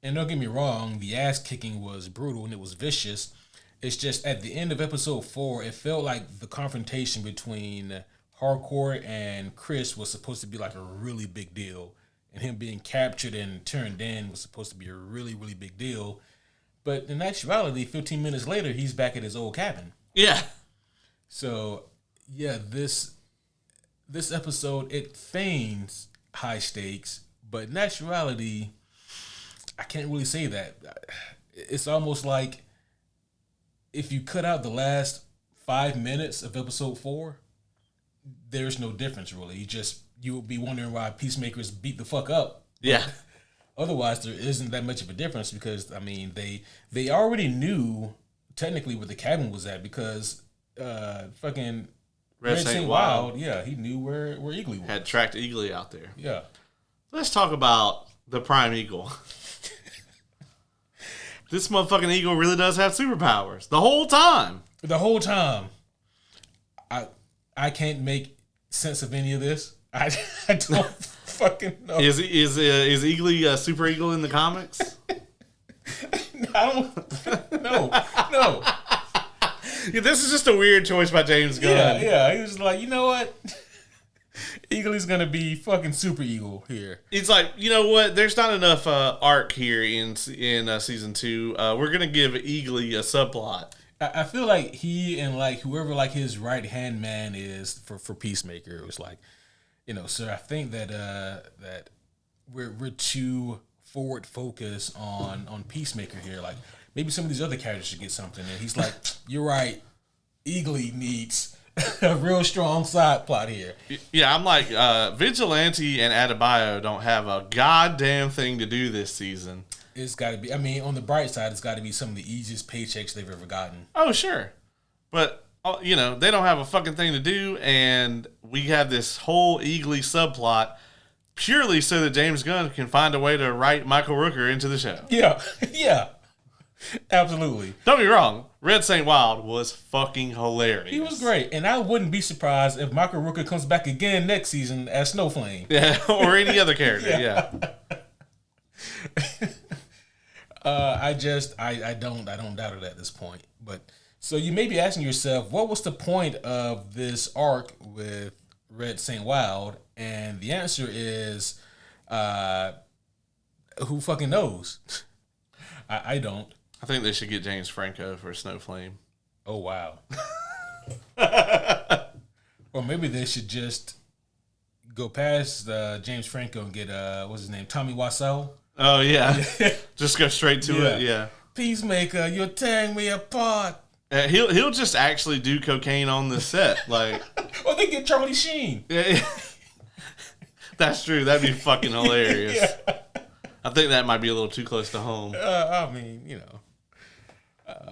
S2: And don't get me wrong, the ass kicking was brutal and it was vicious. It's just at the end of episode 4, it felt like the confrontation between Harcourt and Chris was supposed to be like a really big deal. And him being captured and turned in was supposed to be a really, really big deal. But in actuality, 15 minutes later, he's back at his old cabin.
S1: Yeah.
S2: So, yeah, this episode, it feigns high stakes, but in actuality, I can't really say that. It's almost like if you cut out the last 5 minutes of episode 4, there's no difference really. You will be wondering why Peacemakers beat the fuck up.
S1: Yeah.
S2: Otherwise, there isn't that much of a difference because, I mean, they already knew technically where the cabin was at because fucking Red St. Wild, yeah, he knew where Eagly was.
S1: Had tracked Eagly out there.
S2: Yeah.
S1: Let's talk about the Prime Eagle. This motherfucking eagle really does have superpowers. The whole time.
S2: I can't make sense of any of this. I don't fucking know.
S1: Is Eagly a super eagle in the comics?
S2: No.
S1: Yeah, this is just a weird choice by James Gunn.
S2: Yeah. He was like, you know what? Eagly's gonna be fucking super eagle here.
S1: It's like, you know what? There's not enough arc here in season 2. We're gonna give Eagly a subplot.
S2: I feel like he and like whoever like his right hand man is for Peacemaker. It was like, sir, I think that we're too forward focused on Peacemaker here. Like maybe some of these other characters should get something. And he's like, you're right. Eagly needs a real strong side plot here.
S1: Yeah, I'm like, Vigilante and Adebayo don't have a goddamn thing to do this season.
S2: It's got to be, I mean, on the bright side, it's got to be some of the easiest paychecks they've ever gotten.
S1: Oh, sure. But, they don't have a fucking thing to do, and we have this whole Eagly subplot purely so that James Gunn can find a way to write Michael Rooker into the show.
S2: Yeah. Absolutely.
S1: Don't be wrong. Red St. Wild was fucking hilarious.
S2: He was great. And I wouldn't be surprised if Michael Rooker comes back again next season as Snowflame.
S1: Yeah, or any other character. Yeah.
S2: I don't doubt it at this point. But So you may be asking yourself, what was the point of this arc with Red Saint Wild? And the answer is, who fucking knows? I don't.
S1: I think they should get James Franco for Snowflame.
S2: Oh, wow. Or maybe they should just go past James Franco and get, what's his name, Tommy Wiseau?
S1: Oh, yeah. Just go straight to it, yeah.
S2: Peacemaker, you're tearing me apart.
S1: He'll just actually do cocaine on the set. Like,
S2: or they get Charlie Sheen.
S1: Yeah. That's true. That'd be fucking hilarious. Yeah. I think that might be a little too close to home.
S2: I mean, you know.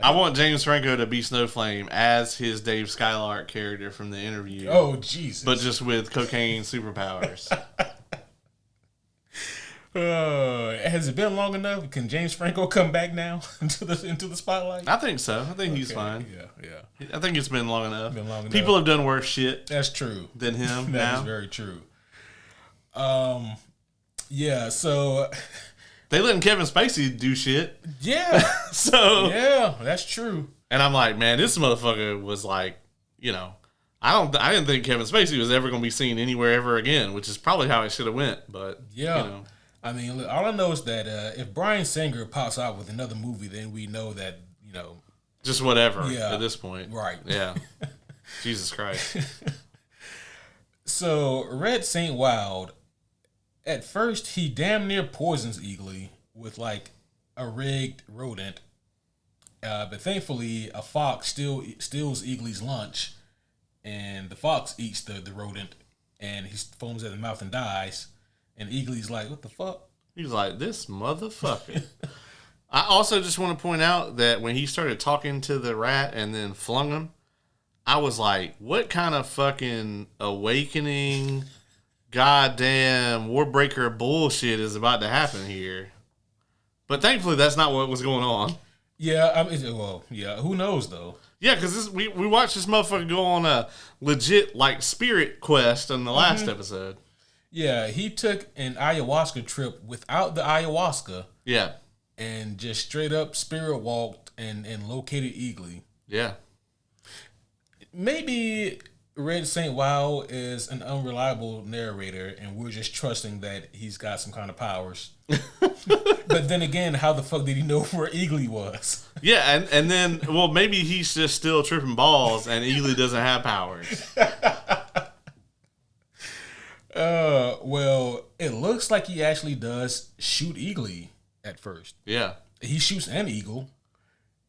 S1: I want James Franco to be Snowflame as his Dave Skylark character from the interview.
S2: Oh, Jesus.
S1: But just with cocaine superpowers.
S2: Has it been long enough? Can James Franco come back now into the spotlight?
S1: I think so. I think he's fine.
S2: Yeah.
S1: I think it's been long enough. People have done worse shit.
S2: That's true.
S1: Than him.
S2: That is very true. Yeah. So
S1: they letting Kevin Spacey do shit.
S2: Yeah.
S1: So
S2: yeah, that's true.
S1: And I'm like, man, this motherfucker was like, you know, I didn't think Kevin Spacey was ever going to be seen anywhere ever again, which is probably how it should have went. But
S2: yeah.
S1: You know.
S2: I mean, all I know is that if Bryan Singer pops out with another movie, then we know that, you know.
S1: Just whatever at this point.
S2: Right.
S1: Yeah. Jesus Christ.
S2: So, Red Saint Wild, at first, he damn near poisons Eagly with, like, a rigged rodent. But thankfully, a fox steals Eagly's lunch, and the fox eats the rodent, and he foams at the mouth and dies. And Eagly's like, what the fuck?
S1: He's like, this motherfucker. I also just want to point out that when he started talking to the rat and then flung him, I was like, what kind of fucking awakening, goddamn Warbreaker bullshit is about to happen here? But thankfully, that's not what was going on.
S2: Yeah, I mean, well, yeah, who knows, though?
S1: Yeah, because we watched this motherfucker go on a legit, like, spirit quest in the last episode.
S2: Yeah, he took an ayahuasca trip without the ayahuasca.
S1: Yeah.
S2: And just straight up spirit walked and located Eagly.
S1: Yeah.
S2: Maybe Red Saint Wild is an unreliable narrator and we're just trusting that he's got some kind of powers. But then again, how the fuck did he know where Eagly was?
S1: Yeah, and then, well, maybe he's just still tripping balls and Eagly doesn't have powers.
S2: Well, it looks like he actually does shoot Eagly at first.
S1: Yeah.
S2: He shoots an eagle.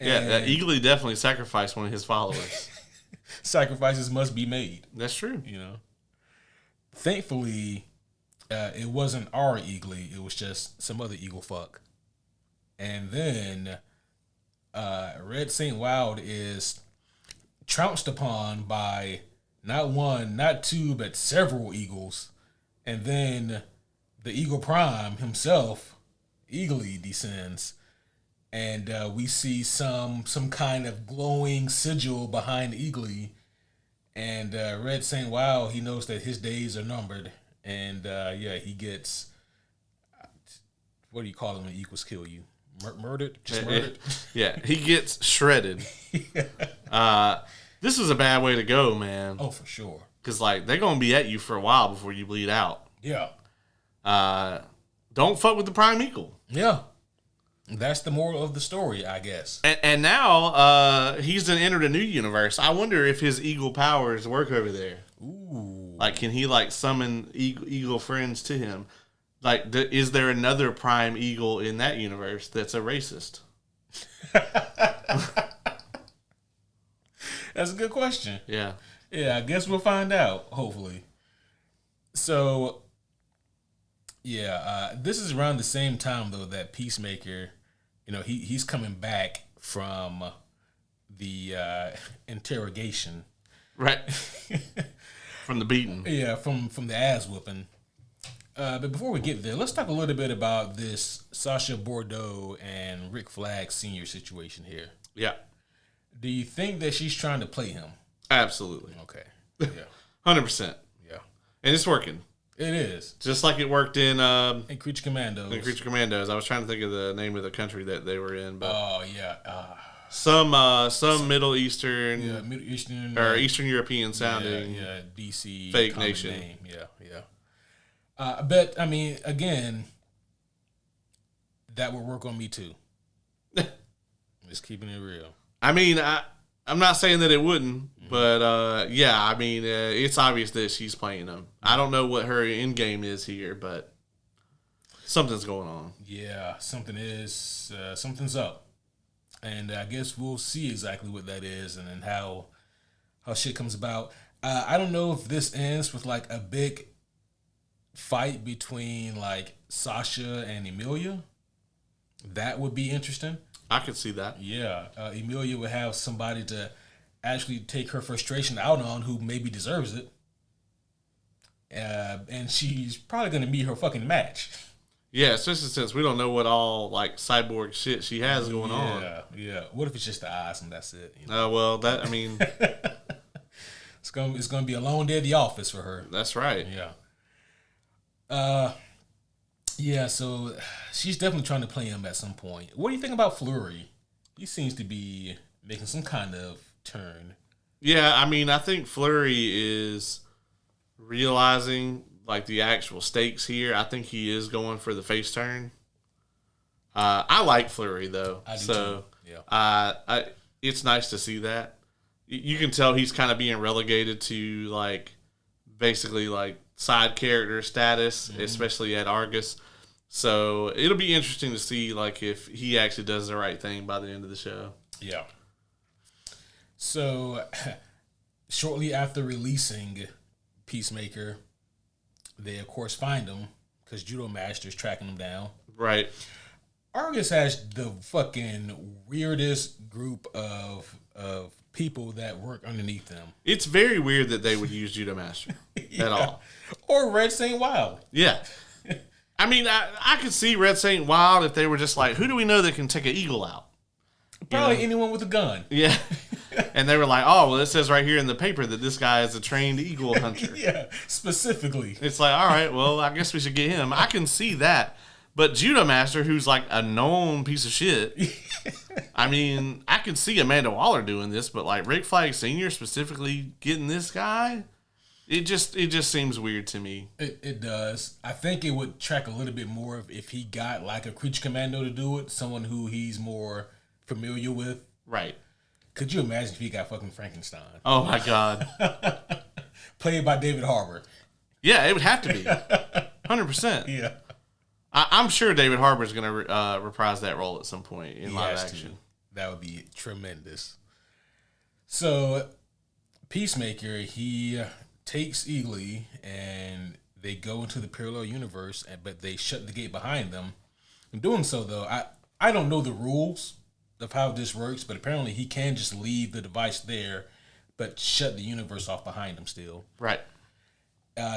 S1: Yeah, Eagly definitely sacrificed one of his followers.
S2: Sacrifices must be made.
S1: That's true.
S2: You know. Thankfully, it wasn't our Eagly. It was just some other eagle fuck. And then Red Saint Wild is trounced upon by not one, not two, but several eagles. And then the Eagle Prime himself, Eagly, descends. And we see some kind of glowing sigil behind Eagly. And Red Saint Wild, he knows that his days are numbered. And he gets, what do you call them when eagles kill you? Murdered? Just murdered?
S1: Yeah, he gets shredded. This was a bad way to go, man.
S2: Oh, for sure.
S1: Because, like, they're going to be at you for a while before you bleed out.
S2: Yeah.
S1: Don't fuck with the Prime Eagle.
S2: Yeah. That's the moral of the story, I guess.
S1: And now he's done entered a new universe. I wonder if his eagle powers work over there.
S2: Ooh.
S1: Like, can he, like, summon eagle friends to him? Like, is there another Prime Eagle in that universe that's a racist?
S2: That's a good question.
S1: Yeah.
S2: Yeah, I guess we'll find out, hopefully. So, yeah, this is around the same time, though, that Peacemaker, you know, he's coming back from the interrogation.
S1: Right. From the beating.
S2: Yeah, from the ass whooping. But before we get there, let's talk a little bit about this Sasha Bordeaux and Rick Flag Sr. situation here.
S1: Yeah.
S2: Do you think that she's trying to play him?
S1: Absolutely.
S2: Okay. Yeah.
S1: 100%.
S2: Yeah.
S1: And it's working.
S2: It is.
S1: Just like it worked in
S2: Creature Commandos.
S1: In Creature Commandos. I was trying to think of the name of the country that they were in. But
S2: oh, yeah.
S1: Some Middle Eastern,
S2: Middle Eastern
S1: or Eastern European sounding,
S2: DC
S1: fake nation
S2: name. But I mean, again, that would work on me too. Just keeping it real.
S1: I mean, I'm not saying that it wouldn't, but I mean, it's obvious that she's playing him. I don't know what her end game is here, but something's going on.
S2: Yeah, something's up. And I guess we'll see exactly what that is and then how shit comes about. I don't know if this ends with like a big fight between like Sasha and Emilia. That would be interesting.
S1: I could see that.
S2: Yeah, Emilia would have somebody to actually take her frustration out on who maybe deserves it. And she's probably going to meet her fucking match.
S1: Yeah, especially since we don't know what all like cyborg shit she has going on.
S2: Yeah. What if it's just the eyes and that's it? You
S1: know? Well, that I mean,
S2: it's gonna be a long day at the office for her.
S1: That's right.
S2: Yeah. So she's definitely trying to play him at some point. What do you think about Fleury? He seems to be making some kind of turn.
S1: Yeah, I mean, I think Fleury is realizing like the actual stakes here. I think he is going for the face turn. I like Fleury though,
S2: I do too.
S1: Yeah. It's nice to see that. You can tell he's kind of being relegated to like basically like side character status, especially at Argus. So it'll be interesting to see like if he actually does the right thing by the end of the show.
S2: Yeah. So shortly after releasing Peacemaker, they of course find him because Judo Master's tracking him down.
S1: Right.
S2: Argus has the fucking weirdest group of people that work underneath them.
S1: It's very weird that they would use Judo Master at all.
S2: Or Red Saint Wild.
S1: Yeah. I mean, I could see Red Saint Wild if they were just like, who do we know that can take an eagle out?
S2: Probably anyone with a gun.
S1: Yeah. And they were like, oh, well, it says right here in the paper that this guy is a trained eagle hunter.
S2: Yeah, specifically.
S1: It's like, all right, well, I guess we should get him. I can see that. But Judo Master, who's like a known piece of shit, I mean, I can see Amanda Waller doing this, but like Rick Flag Sr. specifically getting this guy, it just seems weird to me.
S2: It does. I think it would track a little bit more if he got like a creature commando to do it, someone who he's more familiar with.
S1: Right.
S2: Could you imagine if he got fucking Frankenstein?
S1: Oh my God.
S2: Played by David Harbour.
S1: Yeah, it would have to be. 100%.
S2: Yeah.
S1: I'm sure David Harbour is going to reprise that role at some point in live action.
S2: That would be tremendous. So, Peacemaker, he takes Eagly and they go into the parallel universe, but they shut the gate behind them. In doing so, though, I don't know the rules of how this works, but apparently he can just leave the device there, but shut the universe off behind him still.
S1: Right.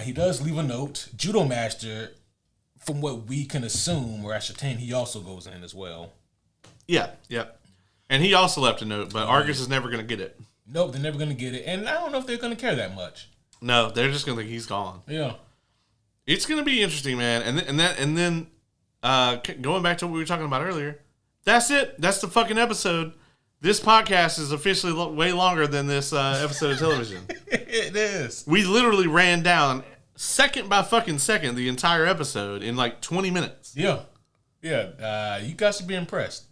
S2: He does leave a note. Judo Master, from what we can assume or ascertain, he also goes in as well.
S1: Yeah. And he also left a note, but Argus is never going to get it.
S2: Nope, they're never going to get it. And I don't know if they're going to care that much.
S1: No, they're just going to think he's gone.
S2: Yeah.
S1: It's going to be interesting, man. And then going back to what we were talking about earlier, that's it. That's the fucking episode. This podcast is officially way longer than this episode of television.
S2: It is.
S1: We literally ran down second by fucking second the entire episode in like 20 minutes.
S2: Yeah. You guys should be impressed.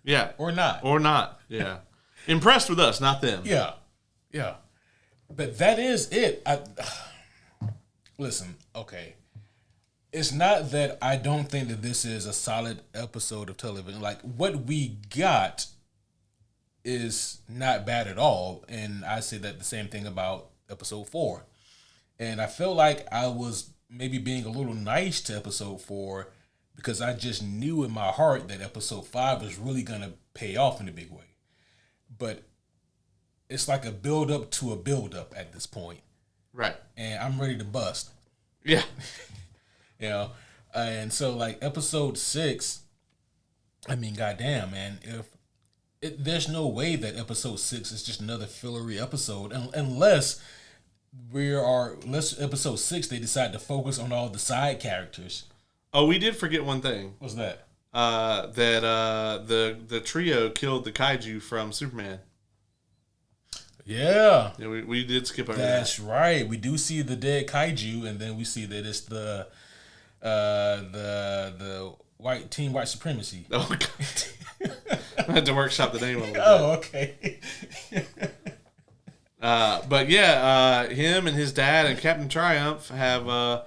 S1: Yeah.
S2: Or not.
S1: Yeah. Impressed with us, not them.
S2: Yeah. But that is it. Listen, okay. It's not that I don't think that this is a solid episode of television. Like, what we got is not bad at all. And I say that the same thing about episode 4. And I feel like I was maybe being a little nice to episode 4 because I just knew in my heart that episode 5 was really going to pay off in a big way. But it's like a build-up to a build-up at this point.
S1: Right.
S2: And I'm ready to bust.
S1: Yeah.
S2: And so like episode 6, I mean, goddamn, man, there's no way that episode 6 is just another fillery episode unless episode 6 they decide to focus on all the side characters.
S1: Oh, we did forget one thing.
S2: What's that?
S1: that the trio killed the kaiju from Superman.
S2: Yeah.
S1: Yeah, we did skip over that.
S2: That's right. We do see the dead kaiju, and then we see that it's the white supremacy.
S1: Oh, God. I had to workshop the name a little bit.
S2: Oh, okay.
S1: But yeah, him and his dad and Captain Triumph have.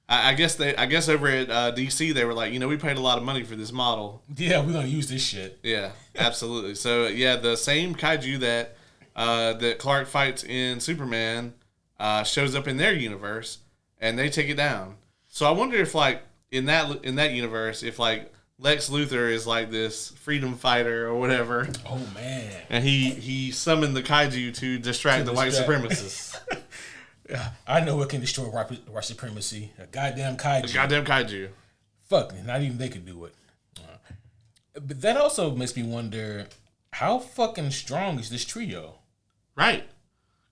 S1: I guess over at DC they were like, we paid a lot of money for this model.
S2: Yeah, we're gonna use this shit.
S1: Yeah, absolutely. So yeah, the same kaiju that Clark fights in Superman shows up in their universe, and they take it down. So I wonder if like in that universe, if like Lex Luthor is like this freedom fighter or whatever.
S2: Oh man!
S1: And he summoned the kaiju to distract the white supremacists.
S2: I know what can destroy white supremacy. A goddamn kaiju. Fuck, not even they could do it. But that also makes me wonder, how fucking strong is this trio?
S1: Right.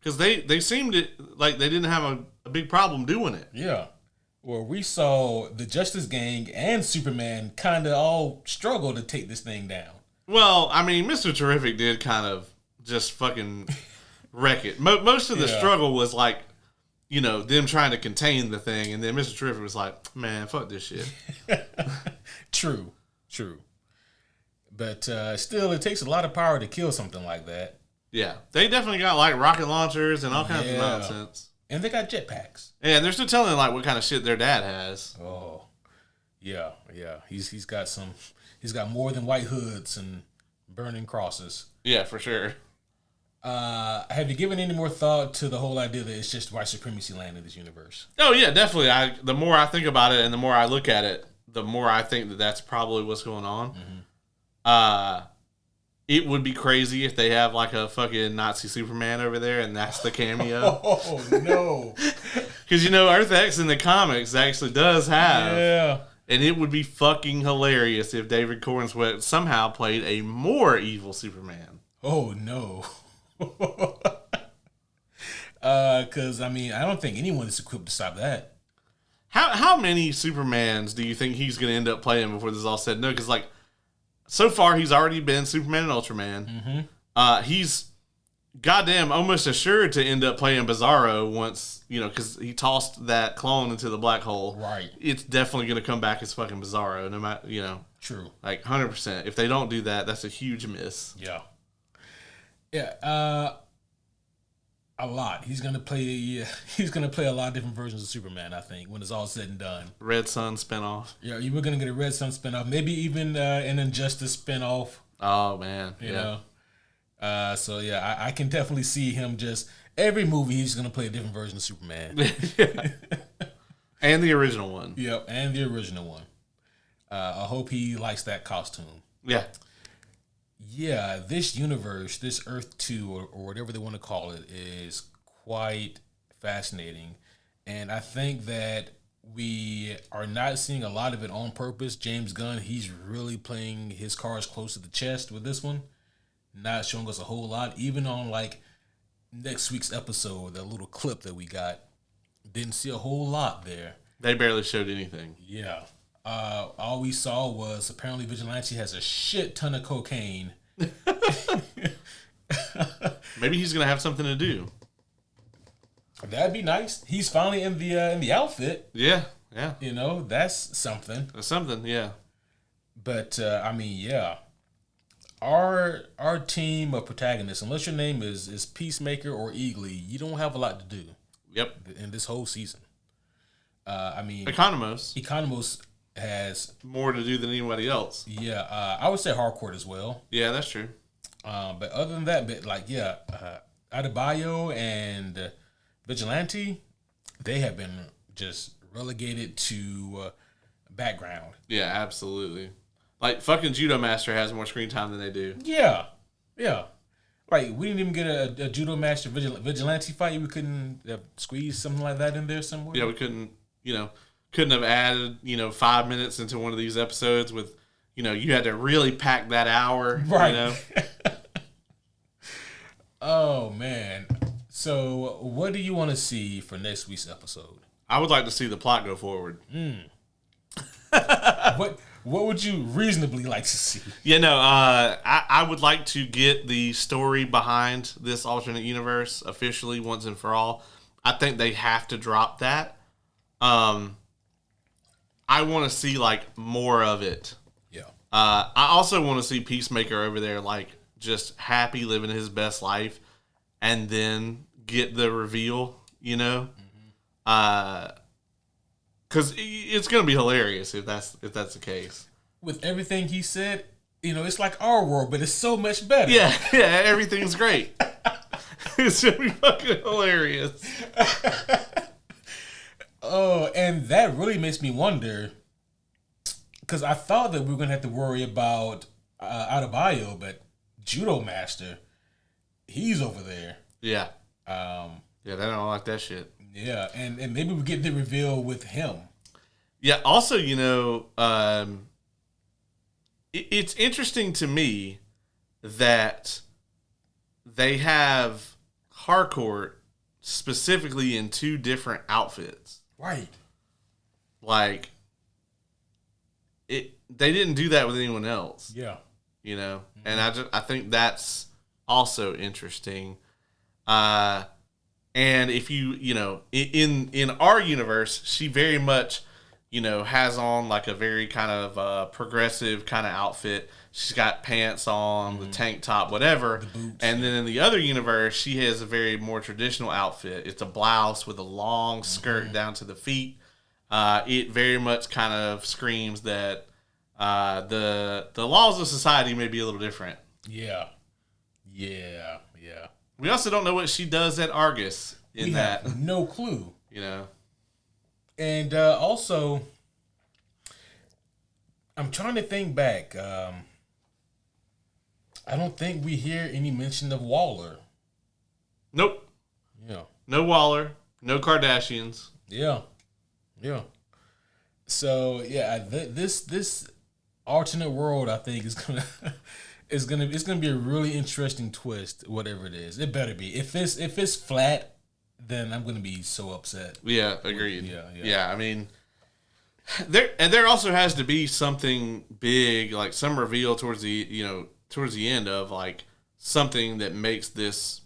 S1: Because they seemed like they didn't have a big problem doing it.
S2: Yeah. Well, we saw the Justice Gang and Superman kind of all struggle to take this thing down.
S1: Well, I mean, Mr. Terrific did kind of just fucking wreck it. Most of the struggle was like, them trying to contain the thing, and then Mr. Terrific was like, man, fuck this shit.
S2: True. But still, it takes a lot of power to kill something like that.
S1: Yeah. They definitely got, like, rocket launchers and all kinds of nonsense.
S2: And they got jetpacks.
S1: Yeah, they're still telling, like, what kind of shit their dad has.
S2: Oh, yeah. He's got more than white hoods and burning crosses.
S1: Yeah, for sure.
S2: Have you given any more thought to the whole idea that it's just white supremacy land in this universe?
S1: Oh yeah, definitely. The more I think about it and the more I look at it, the more I think that that's probably what's going on. Mm-hmm. It would be crazy if they have like a fucking Nazi Superman over there and that's the cameo.
S2: Oh no!
S1: Because Earth X in the comics actually does have.
S2: Yeah.
S1: And it would be fucking hilarious if David Cornsweet somehow played a more evil Superman.
S2: Oh no. Because I don't think anyone is equipped to stop that.
S1: How many Supermans do you think he's going to end up playing before this is all said and done? Because like so far he's already been Superman and Ultraman. Mm-hmm. He's goddamn almost assured to end up playing Bizarro once because he tossed that clone into the black hole.
S2: Right.
S1: It's definitely going to come back as fucking Bizarro, no matter
S2: True.
S1: Like 100%. If they don't do that, that's a huge miss.
S2: Yeah. Yeah, a lot. He's gonna play a lot of different versions of Superman, I think, when it's all said and done.
S1: Red Sun spinoff.
S2: Yeah, you were gonna get a Red Sun spinoff, maybe even an Injustice spinoff.
S1: Oh man,
S2: you know. So yeah, I can definitely see him just every movie he's gonna play a different version of Superman.
S1: And the original one.
S2: Yep, and the original one. I hope he likes that costume.
S1: Yeah.
S2: Yeah, this universe, this Earth 2, or whatever they want to call it, is quite fascinating. And I think that we are not seeing a lot of it on purpose. James Gunn, he's really playing his cards close to the chest with this one. Not showing us a whole lot. Even on, like, next week's episode, that little clip that we got, didn't see a whole lot there.
S1: They barely showed anything.
S2: Yeah. All we saw was apparently Vigilante has a shit ton of cocaine.
S1: Maybe he's gonna have something to do.
S2: That'd be nice. He's finally in the outfit.
S1: Yeah.
S2: That's something.
S1: That's something. Yeah.
S2: But yeah. Our team of protagonists, unless your name is Peacemaker or Eagly, you don't have a lot to do.
S1: Yep.
S2: In this whole season.
S1: Economos
S2: has
S1: more to do than anybody else.
S2: Yeah, I would say Harcourt as well.
S1: Yeah, that's true.
S2: But other than that, Adebayo and Vigilante, they have been just relegated to background.
S1: Yeah, absolutely. Like, fucking Judo Master has more screen time than they do.
S2: Yeah. Like, we didn't even get a Judo Master Vigilante fight. We couldn't squeeze something like that in there somewhere.
S1: Yeah, we couldn't have added, 5 minutes into one of these episodes with, you had to really pack that hour.
S2: Right. Oh, man. So, what do you want to see for next week's episode?
S1: I would like to see the plot go forward.
S2: What would you reasonably like to see?
S1: I would like to get the story behind this alternate universe officially once and for all. I think they have to drop that. I want to see like more of it.
S2: Yeah.
S1: I also want to see Peacemaker over there, like just happy, living his best life, and then get the reveal. Because it's gonna be hilarious if that's the case.
S2: With everything he said, it's like our world, but it's so much better.
S1: Yeah, everything's great. It's gonna be fucking hilarious.
S2: Oh, and that really makes me wonder, because I thought that we were gonna have to worry about Adebayo, but Judo Master, he's over there.
S1: Yeah. They don't like that shit.
S2: Yeah, and maybe we get the reveal with him.
S1: Yeah. Also, it's interesting to me that they have Harcourt specifically in two different outfits.
S2: Right.
S1: Like, they didn't do that with anyone else.
S2: Yeah.
S1: Mm-hmm. And I think that's also interesting. And if in our universe, she very much, has on like a very kind of progressive kind of outfit. She's got pants on, the tank top, whatever. The boots. And then in the other universe, she has a very more traditional outfit. It's a blouse with a long skirt down to the feet. It very much kind of screams that the laws of society may be a little different.
S2: Yeah.
S1: We also don't know what she does at Argus in that.
S2: Have no clue. And also, I'm trying to think back. I don't think we hear any mention of Waller.
S1: Nope.
S2: Yeah.
S1: No Waller. No Kardashians.
S2: Yeah. So this alternate world, I think, is gonna it's gonna be a really interesting twist. Whatever it is, it better be. If it's flat, then I'm gonna be so upset.
S1: Yeah, agreed.
S2: Yeah.
S1: I mean, there also has to be something big, like some reveal towards the end of like something that makes this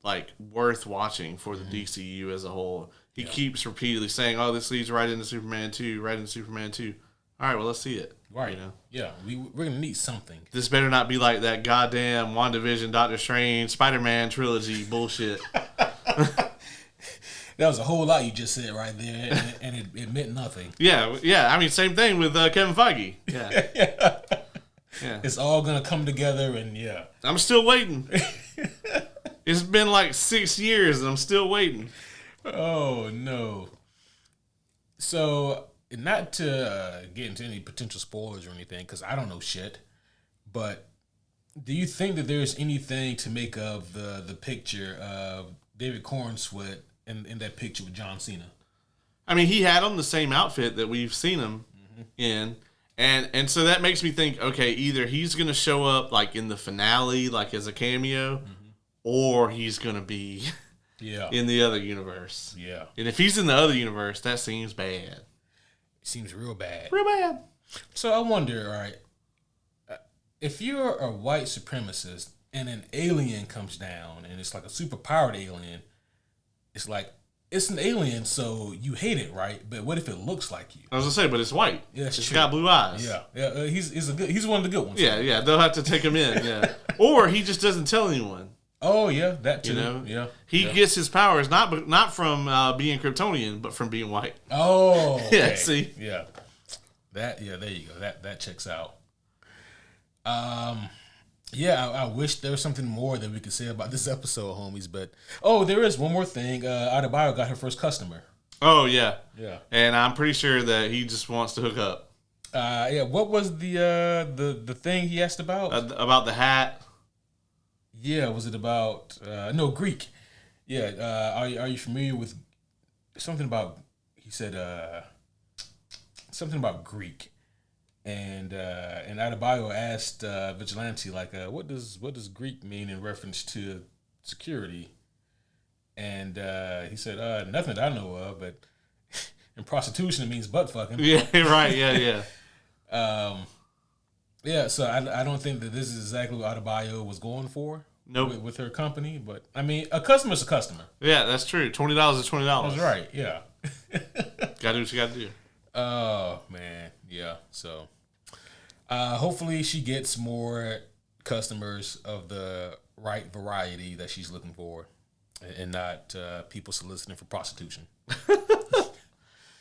S1: like worth watching for the DCU as a whole. He keeps repeatedly saying, "Oh, this leads right into Superman 2, right into Superman 2." All right, well, let's see it.
S2: Right. Yeah, we're gonna need something.
S1: This better not be like that goddamn WandaVision, Doctor Strange, Spider-Man trilogy bullshit.
S2: That was a whole lot you just said right there, and it meant nothing.
S1: Yeah. I mean, same thing with Kevin Feige. Yeah. Yeah.
S2: It's all gonna come together, and yeah.
S1: I'm still waiting. It's been like 6 years, and I'm still waiting.
S2: Oh no. So, not to get into any potential spoilers or anything, because I don't know shit, but do you think that there's anything to make of the picture of David Cornsweet in that picture with John Cena?
S1: I mean, he had on the same outfit that we've seen him in, and so that makes me think, okay, either he's going to show up like in the finale, like as a cameo, or he's going to be in the other universe. Yeah. And if he's in the other universe, that seems bad.
S2: It seems real bad.
S1: Real bad.
S2: So I wonder, all right, if you're a white supremacist and an alien comes down and it's like a super powered alien, it's like, it's an alien, so you hate it, right? But what if it looks like you?
S1: I was gonna say, but it's white.
S2: Yeah,
S1: it's got blue eyes.
S2: Yeah. He's one of the good ones.
S1: Yeah. They'll have to take him in. Yeah, or he just doesn't tell anyone.
S2: Oh yeah, that too.
S1: He gets his powers not from being Kryptonian, but from being white.
S2: Oh, okay.
S1: Yeah. See,
S2: there you go. That checks out. I wish there was something more that we could say about this episode, homies. But there is one more thing. Adebayo got her first customer.
S1: Oh yeah.
S2: And
S1: I'm pretty sure that he just wants to hook up.
S2: What was the thing he asked about?
S1: About the hat.
S2: Yeah, was it about Greek? Yeah, are you familiar with something about? He said something about Greek, and Adebayo asked Vigilante like, what does Greek mean in reference to security? And he said nothing that I know of, but in prostitution it means butt fucking.
S1: Yeah, right. Yeah.
S2: Yeah, so I don't think that this is exactly what Adebayo was going for.
S1: Nope.
S2: With her company, but I mean, a customer's a customer.
S1: Yeah, that's true. $20 is $20.
S2: That's right. Yeah.
S1: Gotta do what you gotta do.
S2: Oh man, yeah. So, hopefully she gets more customers of the right variety that she's looking for, and not people soliciting for prostitution.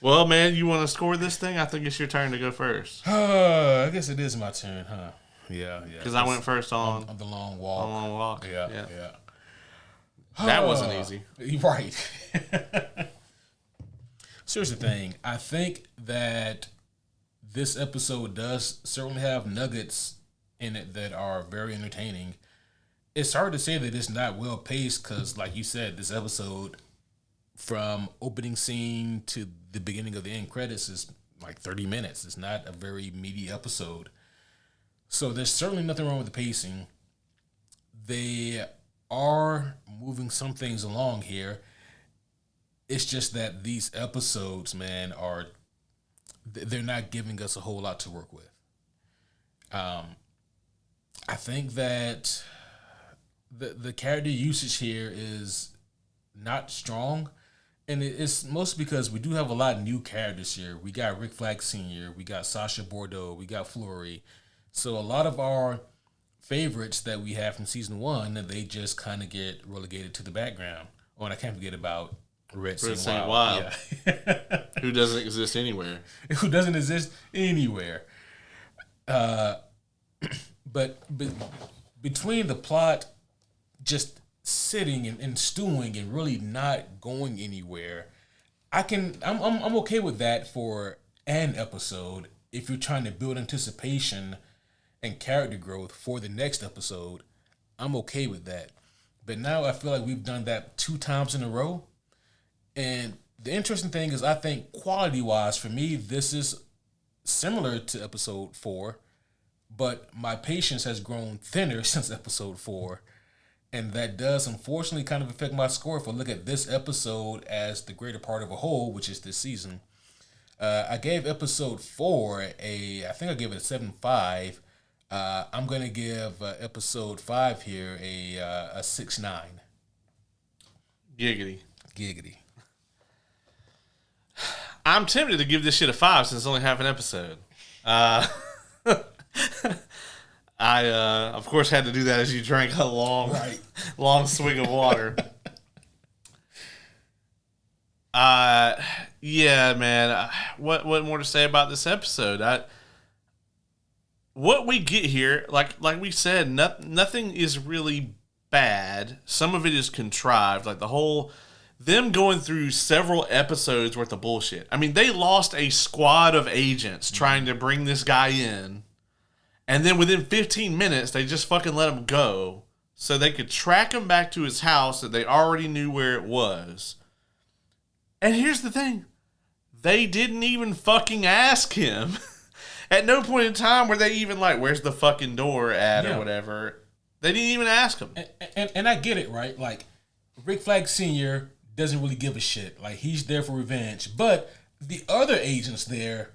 S1: Well, man, you want to score this thing? I think it's your turn to go first.
S2: I guess it is my turn, huh? Yeah.
S1: Because I went first on
S2: the long walk.
S1: On the long walk.
S2: Yeah.
S1: That wasn't easy.
S2: Right. So here's the thing. I think that this episode does certainly have nuggets in it that are very entertaining. It's hard to say that it's not well paced because, like you said, this episode, from opening scene to the beginning of the end credits, is like 30 minutes. It's not a very meaty episode. So there's certainly nothing wrong with the pacing. They are moving some things along here. It's just that these episodes, man, they're not giving us a whole lot to work with. I think that the character usage here is not strong, and it's mostly because we do have a lot of new characters here. We got Rick Flag Sr., we got Sasha Bordeaux, we got Fleury. So a lot of our favorites that we have from season 1, they just kind of get relegated to the background. Oh, and I can't forget about Red St. Wild.
S1: Yeah. Who doesn't exist anywhere.
S2: Who doesn't exist anywhere. But between the plot just sitting and stewing and really not going anywhere, I'm okay with that for an episode if you're trying to build anticipation and character growth for the next episode. I'm okay with that. But now I feel like we've done that 2 times in a row. And the interesting thing is, I think quality-wise, for me, this is similar to episode 4, but my patience has grown thinner since episode 4, and that does unfortunately kind of affect my score if I look at this episode as the greater part of a whole, which is this season. I gave episode 4 I think I gave it a 7.5. I'm going to give episode 5 here a 6.9.
S1: Giggity. I'm tempted to give this shit a 5 since it's only half an episode. I, of course, had to do that as you drank a long swig of water. Yeah, man. What more to say about this episode? What we get here, like we said, nothing is really bad. Some of it is contrived, like the whole them going through several episodes worth of bullshit. I mean, they lost a squad of agents trying to bring this guy in, and then within 15 minutes, they just fucking let him go so they could track him back to his house that they already knew where it was. And here's the thing. They didn't even fucking ask him. At no point in time were they even like, where's the fucking door at or whatever. They didn't even ask him.
S2: And I get it, right? Like, Rick Flag Sr. doesn't really give a shit. Like, he's there for revenge. But the other agents there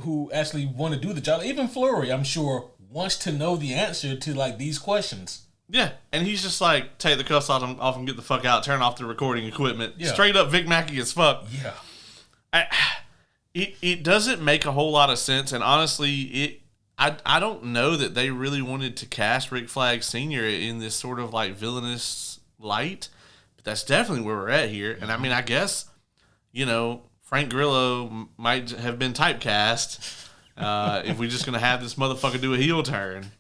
S2: who actually want to do the job, even Fleury, I'm sure, wants to know the answer to, like, these questions.
S1: Yeah, and he's just like, take the cuffs off and get the fuck out, turn off the recording equipment. Yeah. Straight up Vic Mackey as fuck.
S2: Yeah.
S1: It doesn't make a whole lot of sense, and honestly, I don't know that they really wanted to cast Rick Flag Sr. in this sort of like villainous light, but that's definitely where we're at here. And I mean, I guess, Frank Grillo might have been typecast if we're just going to have this motherfucker do a heel turn.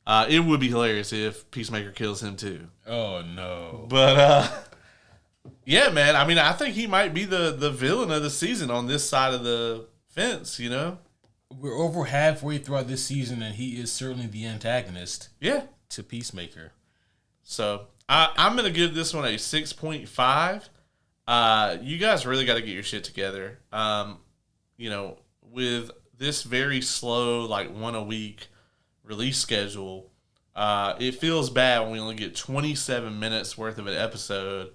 S1: It would be hilarious if Peacemaker kills him too.
S2: Oh, no.
S1: But, yeah, man. I mean, I think he might be the villain of the season on this side of the fence,
S2: We're over halfway throughout this season, and he is certainly the antagonist.
S1: Yeah.
S2: To Peacemaker.
S1: So, I'm going to give this one a 6.5. You guys really got to get your shit together. With this very slow, like 1 a week release schedule, it feels bad when we only get 27 minutes worth of an episode.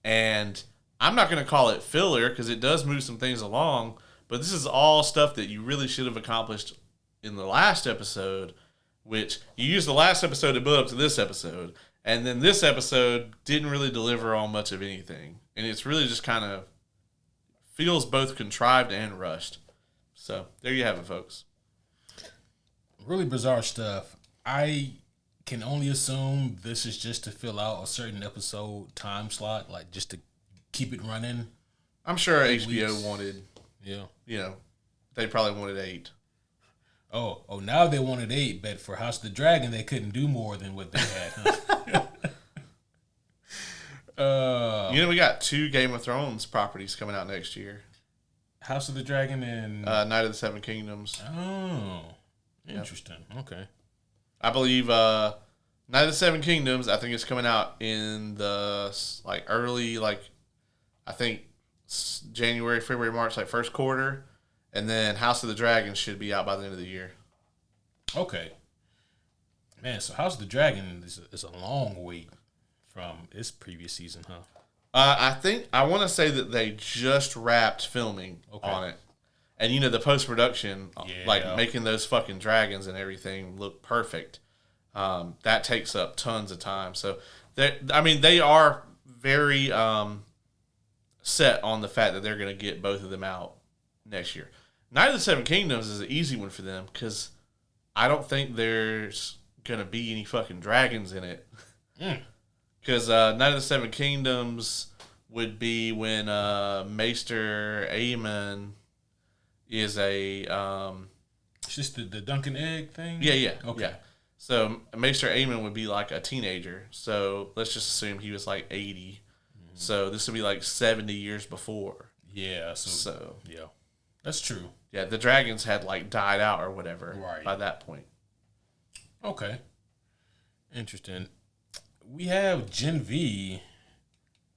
S1: And I'm not going to call it filler because it does move some things along, but this is all stuff that you really should have accomplished in the last episode, which you used the last episode to build up to this episode, and then this episode didn't really deliver on much of anything. And it's really just kind of feels both contrived and rushed. So there you have it, folks.
S2: Really bizarre stuff. I can only assume this is just to fill out a certain episode time slot, like just to keep it running.
S1: I'm sure HBO wanted,
S2: yeah,
S1: they probably wanted 8.
S2: Oh, now they wanted 8, but for House of the Dragon, they couldn't do more than what they had. Huh?
S1: We got 2 Game of Thrones properties coming out next year.
S2: House of the Dragon and
S1: Night of the Seven Kingdoms.
S2: Oh, interesting. Yep. Okay.
S1: I believe Night of the Seven Kingdoms, I think it's coming out in the early, I think January, February, March, first quarter. And then House of the Dragon should be out by the end of the year.
S2: Okay. Man, so House of the Dragon is a long wait from its previous season, huh?
S1: I want to say that they just wrapped filming on it. And, the post-production, making those fucking dragons and everything look perfect, that takes up tons of time. So, they are very set on the fact that they're going to get both of them out next year. Night of the Seven Kingdoms is an easy one for them because I don't think there's going to be any fucking dragons in it. Because Night of the Seven Kingdoms would be when Maester Aemon is a...
S2: it's just the Duncan Egg thing?
S1: Yeah.
S2: Okay.
S1: Yeah. So Maester Aemon would be a teenager. So let's just assume he was 80. Mm-hmm. So this would be 70 years before.
S2: Yeah.
S1: So
S2: yeah. That's true.
S1: Yeah, the dragons had died out or whatever by that point.
S2: Okay. Interesting. We have Gen V.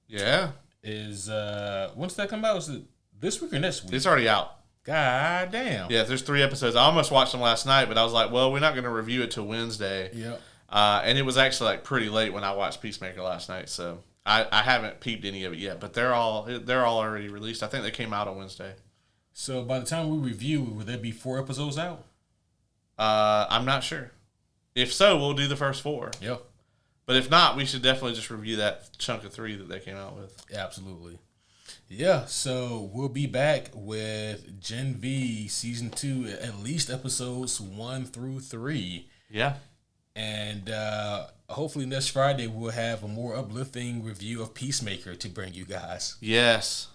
S1: Yeah.
S2: Is when's that come out? Is it this week or next week?
S1: It's already out.
S2: God damn.
S1: Yeah, there's 3 episodes. I almost watched them last night, but I was like, well, we're not going to review it till Wednesday.
S2: Yep.
S1: And it was actually pretty late when I watched Peacemaker last night, so I haven't peeped any of it yet. But they're all already released. I think they came out on Wednesday.
S2: So by the time we review, will there be 4 episodes out?
S1: I'm not sure. If so, we'll do the first 4.
S2: Yep.
S1: But if not, we should definitely just review that chunk of 3 that they came out with.
S2: Absolutely. Yeah, so we'll be back with Gen V Season 2, at least episodes 1 through 3.
S1: Yeah.
S2: And hopefully next Friday we'll have a more uplifting review of Peacemaker to bring you guys.
S1: Yes.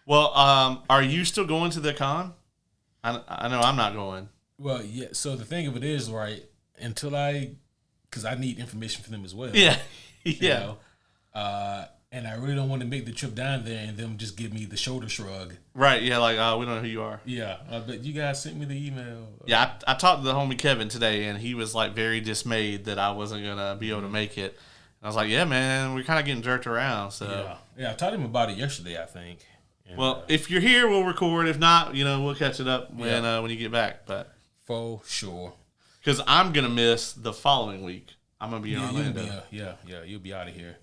S1: Well, are you still going to the con? I know I'm not going.
S2: Well, yeah. So the thing of it is, right, because I need information from them as well.
S1: Yeah.
S2: Yeah. And I really don't want to make the trip down there and them just give me the shoulder shrug.
S1: Right. Yeah. We don't know who you are.
S2: Yeah. But you guys sent me the email.
S1: Yeah. I talked to the homie Kevin today, and he was very dismayed that I wasn't gonna be able to make it. And I was like, yeah, man, we're kind of getting jerked around. So
S2: yeah. I told him about it yesterday, I think. And,
S1: well, if you're here, we'll record. If not, we'll catch it up when you get back. But
S2: for sure,
S1: because I'm gonna miss the following week. I'm gonna be in Orlando.
S2: You'll be out of here.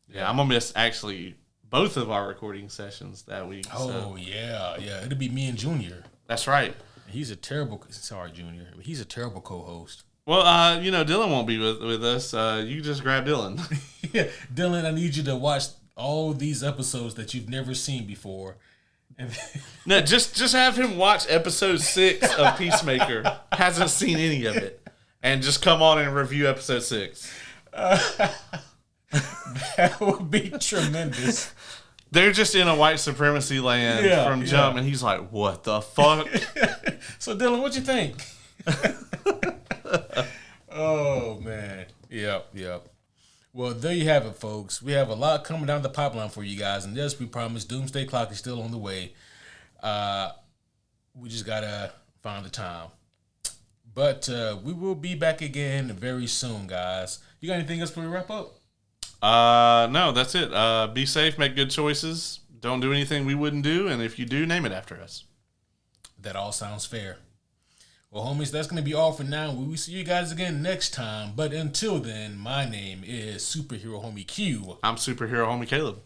S1: Yeah, I'm gonna miss actually both of our recording sessions that week.
S2: Oh yeah, it'll be me and Junior.
S1: That's right.
S2: He's a terrible. Sorry, Junior. He's a terrible co-host.
S1: Well, Dylan won't be with us. You just grab Dylan.
S2: Yeah, Dylan, I need you to watch all these episodes that you've never seen before. And
S1: no, just have him watch episode 6 of Peacemaker. Hasn't seen any of it, and just come on and review episode 6.
S2: That would be tremendous.
S1: They're just in a white supremacy land from jump, and he's like, "What the fuck?"
S2: So, Dylan, what you think? Oh man, yep. Well, there you have it, folks. We have a lot coming down the pipeline for you guys, and as we promised, Doomsday Clock is still on the way. We just gotta find the time. But we will be back again very soon, guys. You got anything else before we wrap up?
S1: No, that's it. Be safe, make good choices. Don't do anything we wouldn't do, and if you do, name it after us.
S2: That all sounds fair. Well, homies, that's going to be all for now. We will see you guys again next time. But until then, my name is Superhero Homie Q.
S1: I'm Superhero Homie Caleb.